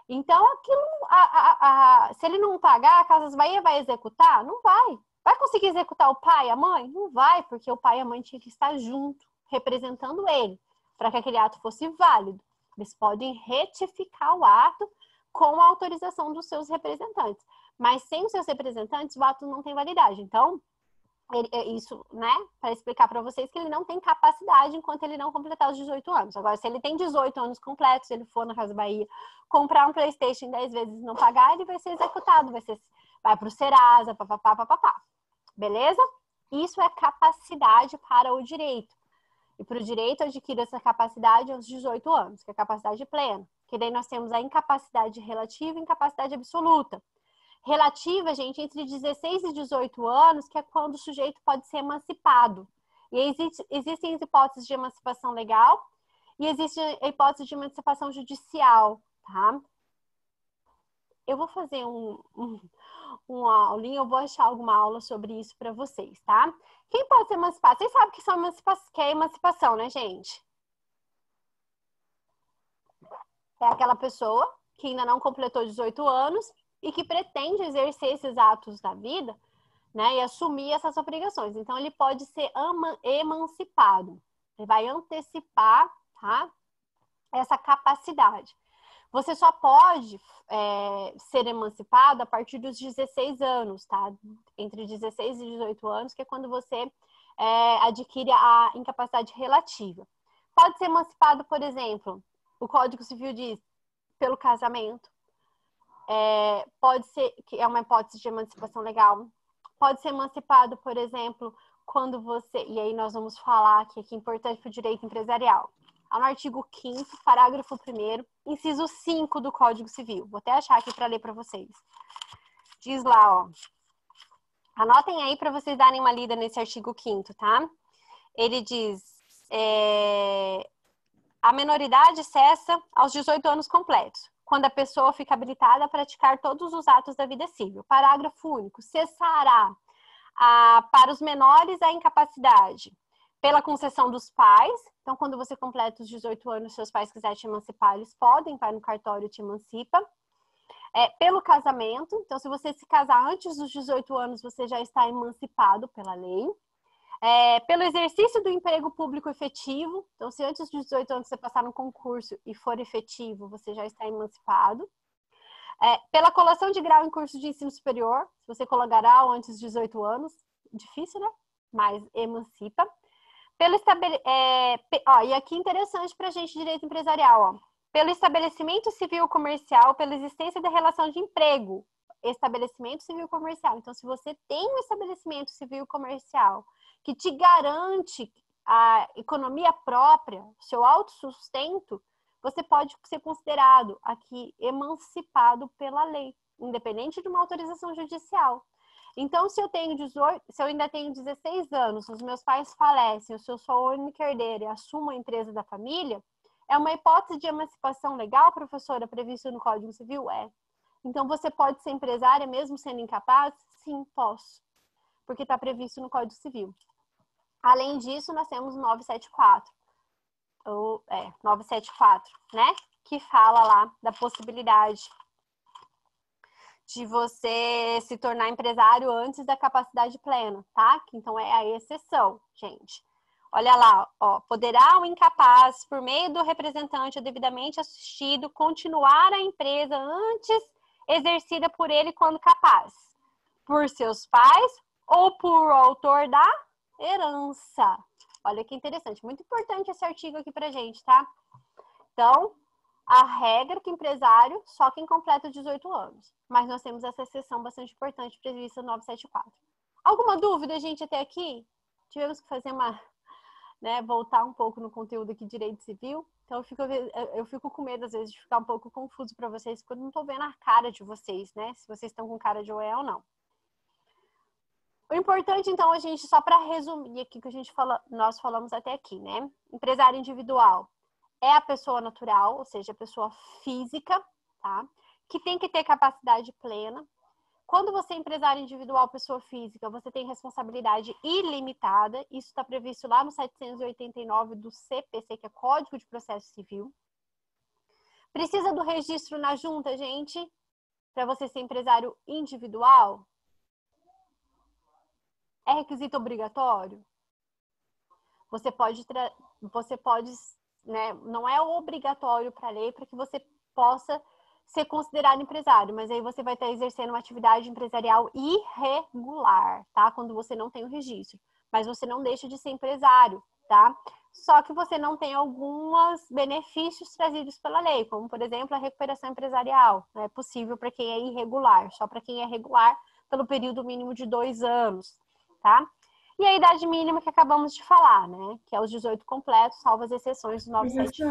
Speaker 2: Então, aquilo, se ele não pagar, a Casas Bahia vai executar? Não vai. Vai conseguir executar o pai e a mãe? Não vai, porque o pai e a mãe tinham que estar junto, representando ele, para que aquele ato fosse válido. Eles podem retificar o ato com a autorização dos seus representantes. Mas sem os seus representantes, o ato não tem validade. Então, isso, né, para explicar para vocês que ele não tem capacidade enquanto ele não completar os 18 anos. Agora, se ele tem 18 anos completos, se ele for na Casa Bahia comprar um PlayStation 10 vezes e não pagar, ele vai ser executado, vai para o Serasa, papapá. Beleza? Isso é capacidade para o direito. E para o direito, adquire essa capacidade aos 18 anos, que é a capacidade plena. Que daí nós temos a incapacidade relativa e incapacidade absoluta. Relativa, gente, entre 16 e 18 anos, que é quando o sujeito pode ser emancipado. E existem as hipóteses de emancipação legal e existe a hipótese de emancipação judicial, tá? Eu vou fazer uma aulinha, eu vou achar alguma aula sobre isso para vocês, tá? Quem pode ser emancipado? Vocês sabem que é emancipação, né, gente? É aquela pessoa que ainda não completou 18 anos e que pretende exercer esses atos da vida, né, e assumir essas obrigações. Então, ele pode ser emancipado. Ele vai antecipar, tá, essa capacidade. Você só pode ser emancipado a partir dos 16 anos, tá? Entre 16 e 18 anos, que é quando você adquire a incapacidade relativa. Pode ser emancipado, por exemplo, o Código Civil diz, pelo casamento. Pode ser, que é uma hipótese de emancipação legal. Pode ser emancipado, por exemplo, quando você... E aí nós vamos falar que é importante para o direito empresarial. No artigo 5º, parágrafo 1º, inciso 5 do Código Civil. Vou até achar aqui para ler para vocês. Diz lá, ó. Anotem aí para vocês darem uma lida nesse artigo 5º, tá? Ele diz... A menoridade cessa aos 18 anos completos, quando a pessoa fica habilitada a praticar todos os atos da vida civil. Parágrafo único. Cessará para os menores a incapacidade pela concessão dos pais. Então, quando você completa os 18 anos, seus pais quiserem te emancipar, eles podem, vai no cartório e te emancipa. Pelo casamento. Então, se você se casar antes dos 18 anos, você já está emancipado pela lei. Pelo exercício do emprego público efetivo. Então, se antes dos 18 anos você passar no concurso e for efetivo, você já está emancipado. Pela colação de grau em curso de ensino superior. Se você colar grau antes dos 18 anos, difícil, né? Mas emancipa. E aqui interessante para a gente, direito empresarial, ó. Pelo estabelecimento civil comercial, pela existência da relação de emprego. Estabelecimento civil comercial. Então, se você tem um estabelecimento civil comercial que te garante a economia própria, o seu autossustento, você pode ser considerado aqui emancipado pela lei, independente de uma autorização judicial. Então, se eu ainda tenho 16 anos, os meus pais falecem, se eu sou a única herdeira e assumo a empresa da família, é uma hipótese de emancipação legal, professora, prevista no Código Civil? Então, você pode ser empresária mesmo sendo incapaz? Sim, posso. porque está previsto no Código Civil. Além disso, nós temos o 974, 974, né? Que fala lá da possibilidade de você se tornar empresário antes da capacidade plena, tá? Então, é a exceção, gente. Olha lá, ó, poderá o incapaz, por meio do representante ou devidamente assistido, continuar a empresa antes exercida por ele quando capaz, por seus pais ou por autor da herança. Olha que interessante, muito importante esse artigo aqui pra gente, tá? Então, a regra que empresário, só quem completa 18 anos. Mas nós temos essa exceção bastante importante prevista no 974. Alguma dúvida, gente, até aqui? Tivemos que fazer voltar um pouco no conteúdo aqui de direito civil. Então, eu fico com medo, às vezes, de ficar um pouco confuso para vocês, porque eu não estou vendo a cara de vocês, né? Se vocês estão com cara de OE ou não. O importante, então, a gente, só para resumir aqui que nós falamos até aqui, né? Empresário individual é a pessoa natural, ou seja, a pessoa física, tá? Que tem que ter capacidade plena. Quando você é empresário individual, pessoa física, você tem responsabilidade ilimitada. Isso está previsto lá no 789 do CPC, que é Código de Processo Civil. Precisa do registro na junta, gente, para você ser empresário individual? É requisito obrigatório? Você pode, né, não é obrigatório para a lei para que você possa ser considerado empresário, mas aí você vai estar exercendo uma atividade empresarial irregular, tá? Quando você não tem o registro. Mas você não deixa de ser empresário, tá? Só que você não tem alguns benefícios trazidos pela lei, como, por exemplo, a recuperação empresarial. Não é possível para quem é irregular, só para quem é regular pelo período mínimo de 2 anos, tá? E a idade mínima que acabamos de falar, né? Que é os 18 completos, salvo as exceções do 97.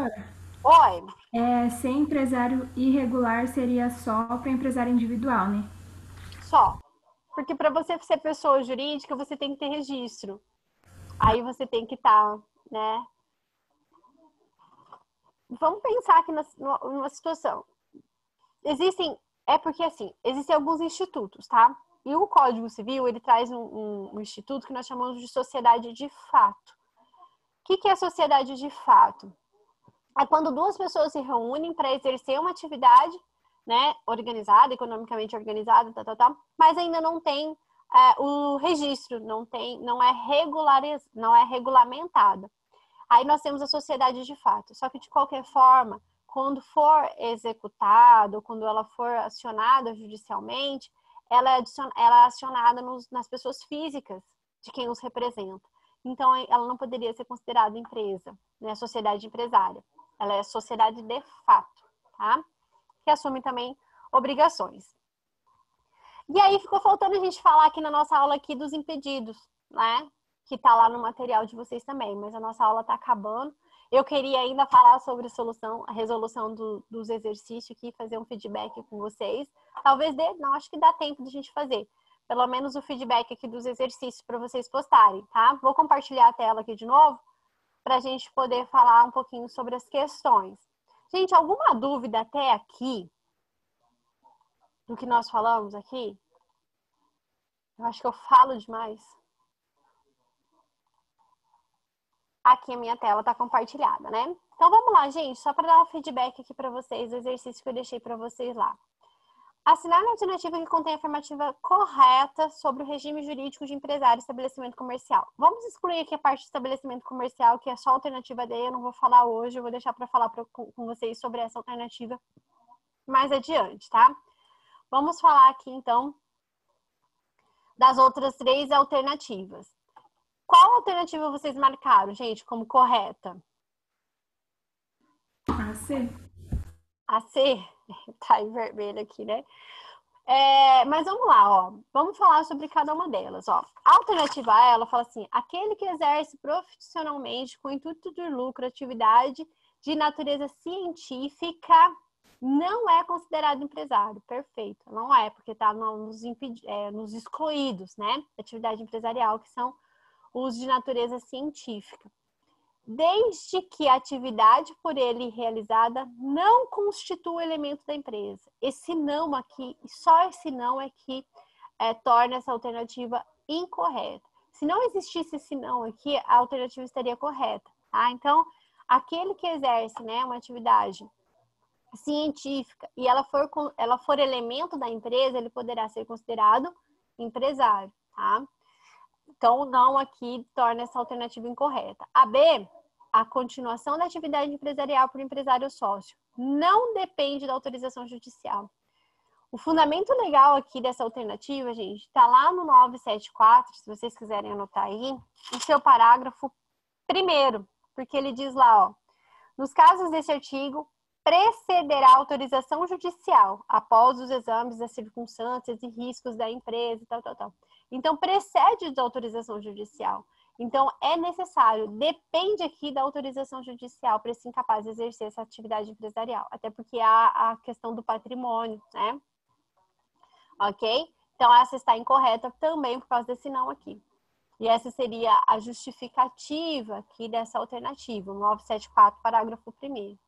Speaker 2: Oi.
Speaker 5: Ser empresário irregular seria só para empresário individual, né?
Speaker 2: Só. Porque para você ser pessoa jurídica, você tem que ter registro. Aí você tem que estar, né? Vamos pensar aqui numa situação. Existem alguns institutos, tá? E o Código Civil, ele traz um instituto que nós chamamos de sociedade de fato. O que é sociedade de fato? É quando 2 pessoas se reúnem para exercer uma atividade, né, organizada, economicamente organizada, mas ainda não tem o registro, não é regulamentada. Aí nós temos a sociedade de fato. Só que, de qualquer forma, quando for executado, quando ela for acionada judicialmente, ela é acionada nas pessoas físicas de quem os representa. Então, ela não poderia ser considerada empresa, né, sociedade empresária. Ela é sociedade de fato, tá? Que assume também obrigações. E aí ficou faltando a gente falar aqui na nossa aula aqui dos impedidos, né? Que tá lá no material de vocês também, mas a nossa aula tá acabando. Eu queria ainda falar sobre a resolução dos exercícios aqui, fazer um feedback com vocês. Talvez acho que dá tempo de a gente fazer. Pelo menos o feedback aqui dos exercícios para vocês postarem, tá? Vou compartilhar a tela aqui de novo, para a gente poder falar um pouquinho sobre as questões. Gente, alguma dúvida até aqui do que nós falamos aqui? Eu acho que eu falo demais. Aqui a minha tela está compartilhada, né? Então vamos lá, gente, só para dar um feedback aqui para vocês do exercício que eu deixei para vocês lá. Assinar a alternativa que contém a afirmativa correta sobre o regime jurídico de empresário e estabelecimento comercial. Vamos excluir aqui a parte de estabelecimento comercial, que é só a alternativa D, eu não vou falar hoje, eu vou deixar para falar com vocês sobre essa alternativa mais adiante, tá? Vamos falar aqui, então, das outras 3 alternativas. Qual alternativa vocês marcaram, gente, como correta?
Speaker 5: A C.
Speaker 2: A C? Tá em vermelho aqui, né? Mas vamos lá, ó. Vamos falar sobre cada uma delas, ó. A alternativa A, ela fala assim: aquele que exerce profissionalmente com intuito de lucro atividade de natureza científica não é considerado empresário. Perfeito. Não é, porque tá nos excluídos, né? Atividade empresarial, que são os de natureza científica. Desde que a atividade por ele realizada não constitua elemento da empresa. Esse não aqui, só esse não é que torna essa alternativa incorreta. Se não existisse esse não aqui, a alternativa estaria correta, tá? Então, aquele que exerce, né, uma atividade científica e ela for elemento da empresa, ele poderá ser considerado empresário, tá? Então, o não aqui torna essa alternativa incorreta. A B, a continuação da atividade empresarial por empresário ou sócio não depende da autorização judicial. O fundamento legal aqui dessa alternativa, gente, está lá no 974, se vocês quiserem anotar aí, no seu parágrafo primeiro, porque ele diz lá, ó, nos casos desse artigo, precederá a autorização judicial após os exames das circunstâncias e riscos da empresa, tal. Então, precede da autorização judicial. Então, é necessário, depende aqui da autorização judicial para esse incapaz de exercer essa atividade empresarial. Até porque há a questão do patrimônio, né? Ok? Então, essa está incorreta também por causa desse não aqui. E essa seria a justificativa aqui dessa alternativa, 974, parágrafo 1º.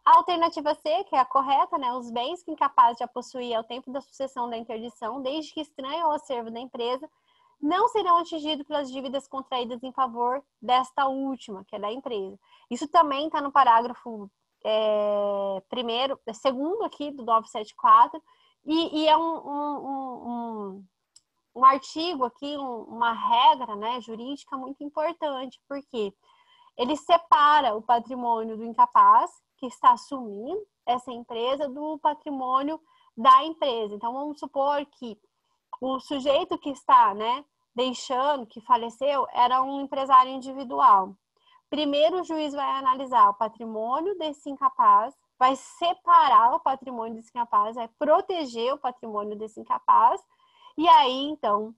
Speaker 2: A alternativa C, que é a correta, né? Os bens que o incapaz já possuía ao tempo da sucessão da interdição, desde que estranho ao acervo da empresa, não serão atingidos pelas dívidas contraídas em favor desta última, que é da empresa. Isso também está no parágrafo segundo aqui do 974, e é um artigo aqui, uma regra, né, jurídica muito importante, porque ele separa o patrimônio do incapaz, que está assumindo essa empresa, do patrimônio da empresa. Então, vamos supor que o sujeito que está, né, deixando, que faleceu, era um empresário individual. Primeiro, o juiz vai analisar o patrimônio desse incapaz, vai separar o patrimônio desse incapaz, vai proteger o patrimônio desse incapaz, e aí, então,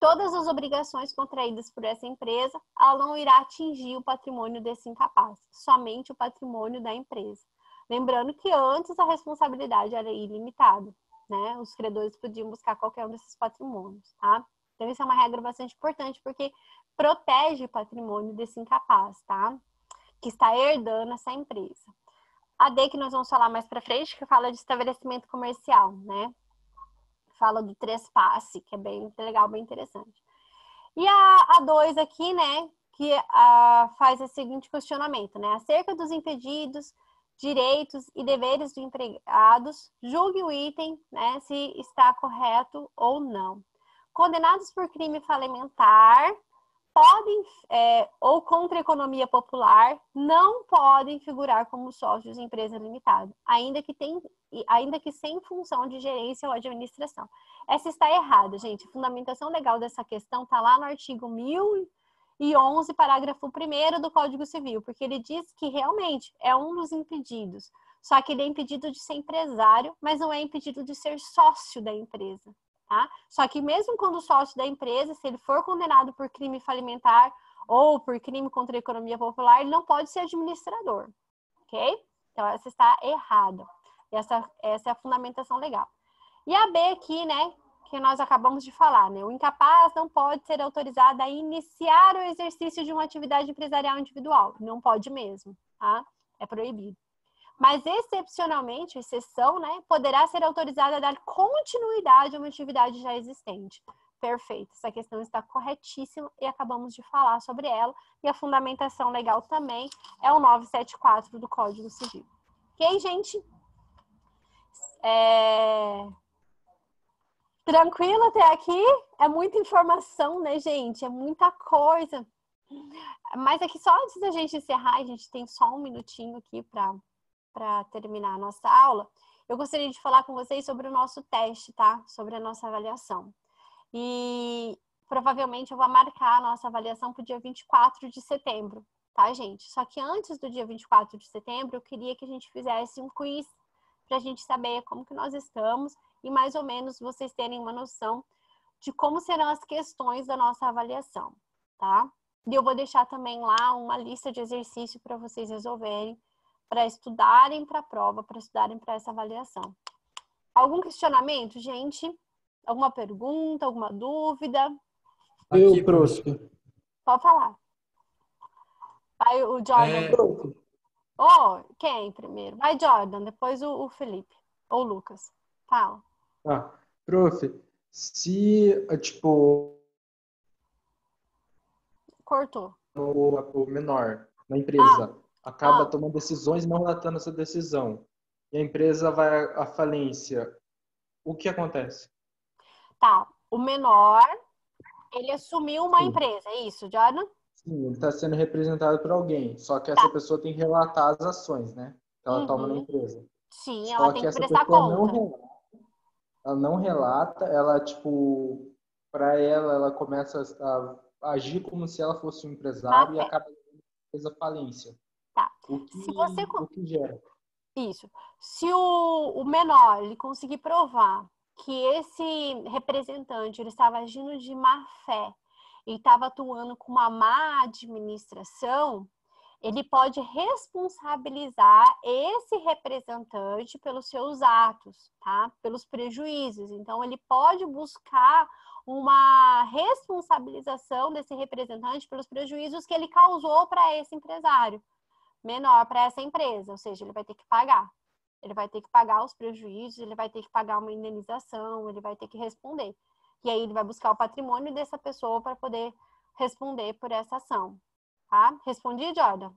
Speaker 2: todas as obrigações contraídas por essa empresa, ela não irá atingir o patrimônio desse incapaz, somente o patrimônio da empresa. Lembrando que antes a responsabilidade era ilimitada, né? Os credores podiam buscar qualquer um desses patrimônios, tá? Então, isso é uma regra bastante importante, porque protege o patrimônio desse incapaz, tá? Que está herdando essa empresa. A D, que nós vamos falar mais pra frente, que fala de estabelecimento comercial, né? Fala do trespasse, que é bem legal, bem interessante. E a 2 aqui, né, que faz o seguinte questionamento, né? Acerca dos impedidos, direitos e deveres dos empregados, julgue o item, né, se está correto ou não. Condenados por crime falimentar, podem, ou contra a economia popular, não podem figurar como sócios em empresa limitada, ainda que sem função de gerência ou administração. Essa está errada, gente. A fundamentação legal dessa questão está lá no artigo 1011, parágrafo 1º do Código Civil, porque ele diz que realmente é um dos impedidos, só que ele é impedido de ser empresário, mas não é impedido de ser sócio da empresa. Tá? Só que mesmo quando o sócio da empresa, se ele for condenado por crime falimentar ou por crime contra a economia popular, ele não pode ser administrador, ok? Então, essa está errada. Essa é a fundamentação legal. E a B aqui, né, que nós acabamos de falar, né? O incapaz não pode ser autorizado a iniciar o exercício de uma atividade empresarial individual. Não pode mesmo, tá? É proibido. Mas, excepcionalmente, a exceção, né, poderá ser autorizada a dar continuidade a uma atividade já existente. Perfeito, essa questão está corretíssima e acabamos de falar sobre ela. E a fundamentação legal também é o 974 do Código Civil. Ok, gente? Tranquilo até aqui? É muita informação, né, gente? É muita coisa. Mas aqui, só antes da gente encerrar, a gente tem só um minutinho aqui para terminar a nossa aula, eu gostaria de falar com vocês sobre o nosso teste, tá? Sobre a nossa avaliação. E provavelmente eu vou marcar a nossa avaliação para o dia 24 de setembro, tá, gente? Só que antes do dia 24 de setembro, eu queria que a gente fizesse um quiz para a gente saber como que nós estamos e mais ou menos vocês terem uma noção de como serão as questões da nossa avaliação, tá? E eu vou deixar também lá uma lista de exercício para vocês resolverem, para estudarem para a prova, para estudarem para essa avaliação. Algum questionamento, gente? Alguma pergunta, alguma dúvida?
Speaker 10: Eu, prof.
Speaker 2: Pode falar. Vai o Jordan. Quem primeiro? Vai Jordan, depois o Felipe. Ou o Lucas. Fala.
Speaker 10: Prof, Se, tipo,
Speaker 2: Cortou.
Speaker 10: o menor na empresa acaba tomando decisões e não relatando essa decisão, e a empresa vai à falência, o que acontece?
Speaker 2: Tá. O menor, ele assumiu uma
Speaker 10: Sim.
Speaker 2: empresa, é isso, Jordan?
Speaker 10: Sim, ele está sendo representado por alguém, só que essa pessoa tem que relatar as ações, né? Que ela toma na empresa.
Speaker 2: Sim, ela
Speaker 10: Só
Speaker 2: tem
Speaker 10: que
Speaker 2: que
Speaker 10: essa
Speaker 2: prestar
Speaker 10: pessoa não
Speaker 2: conta.
Speaker 10: relata. Ela não relata, ela, tipo, para ela começa a agir como se ela fosse um empresário e
Speaker 2: Má fé.
Speaker 10: acaba levando a empresa à falência.
Speaker 2: Tá.
Speaker 10: O
Speaker 2: Se você...
Speaker 10: que gera?
Speaker 2: Isso. Se o menor ele conseguir provar que esse representante ele estava agindo de má fé e estava atuando com uma má administração, ele pode responsabilizar esse representante pelos seus atos, tá? Pelos prejuízos. Então, ele pode buscar uma responsabilização desse representante pelos prejuízos que ele causou para esse empresário menor, para essa empresa, ou seja, ele vai ter que pagar. Ele vai ter que pagar os prejuízos, ele vai ter que pagar uma indenização, ele vai ter que responder. E aí ele vai buscar o patrimônio dessa pessoa para poder responder por essa ação. Tá? Respondi, Jordan?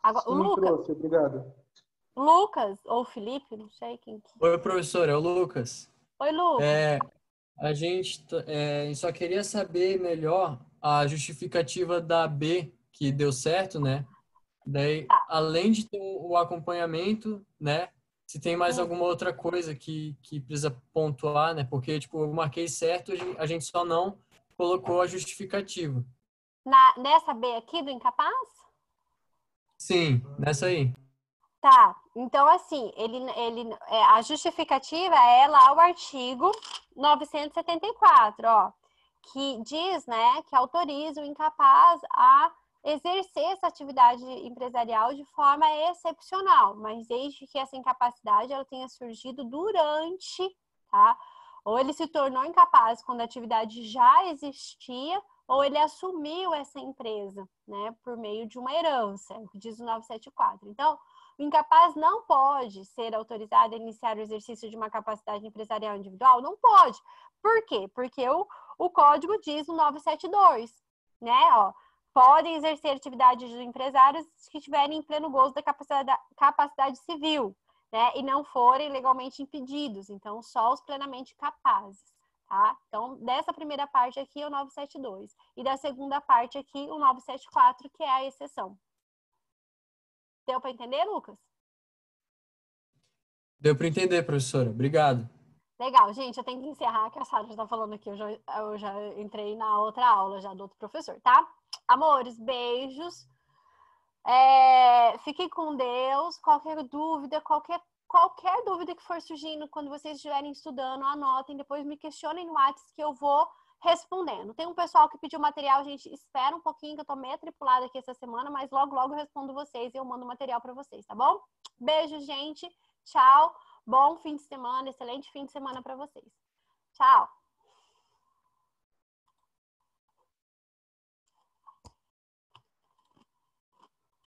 Speaker 2: Agora,
Speaker 10: Sim, trouxe, obrigado.
Speaker 2: Lucas ou Felipe, não sei quem que...
Speaker 11: Oi, professor, é o Lucas.
Speaker 2: Oi, Lucas.
Speaker 11: A gente só queria saber melhor a justificativa da B, que deu certo, né? Daí, além de ter o acompanhamento, né? Se tem mais alguma outra coisa que precisa pontuar, né? Porque, tipo, eu marquei certo, a gente só não colocou a justificativa.
Speaker 2: Nessa B aqui do incapaz?
Speaker 11: Sim, nessa aí.
Speaker 2: Tá, então assim, a justificativa é lá o artigo 974, ó, que diz, né, que autoriza o incapaz a exercer essa atividade empresarial de forma excepcional, mas desde que essa incapacidade ela tenha surgido durante, tá? Ou ele se tornou incapaz quando a atividade já existia, ou ele assumiu essa empresa, né, por meio de uma herança, que diz o 974. Então, o incapaz não pode ser autorizado a iniciar o exercício de uma capacidade empresarial individual? Não pode. Por quê? Porque o código diz no 972, né? Ó, podem exercer atividades de empresários que estiverem em pleno gozo da capacidade civil, né? E não forem legalmente impedidos. Então, só os plenamente capazes, tá? Então, dessa primeira parte aqui é o 972. E da segunda parte aqui, o 974, que é a exceção. Deu para entender, Lucas?
Speaker 11: Deu para entender, professora. Obrigado.
Speaker 2: Legal, gente, eu tenho que encerrar, que a Sara já tá falando aqui, eu já entrei na outra aula já do outro professor, tá? Amores, beijos. Fiquem com Deus. Qualquer dúvida que for surgindo quando vocês estiverem estudando, anotem, depois me questionem no WhatsApp que eu vou respondendo. Tem um pessoal que pediu material, gente, espera um pouquinho que eu tô meio atripulada aqui essa semana, mas logo eu respondo vocês e eu mando material para vocês, tá bom? Beijo, gente. Tchau. Bom fim de semana, excelente fim de semana para vocês. Tchau.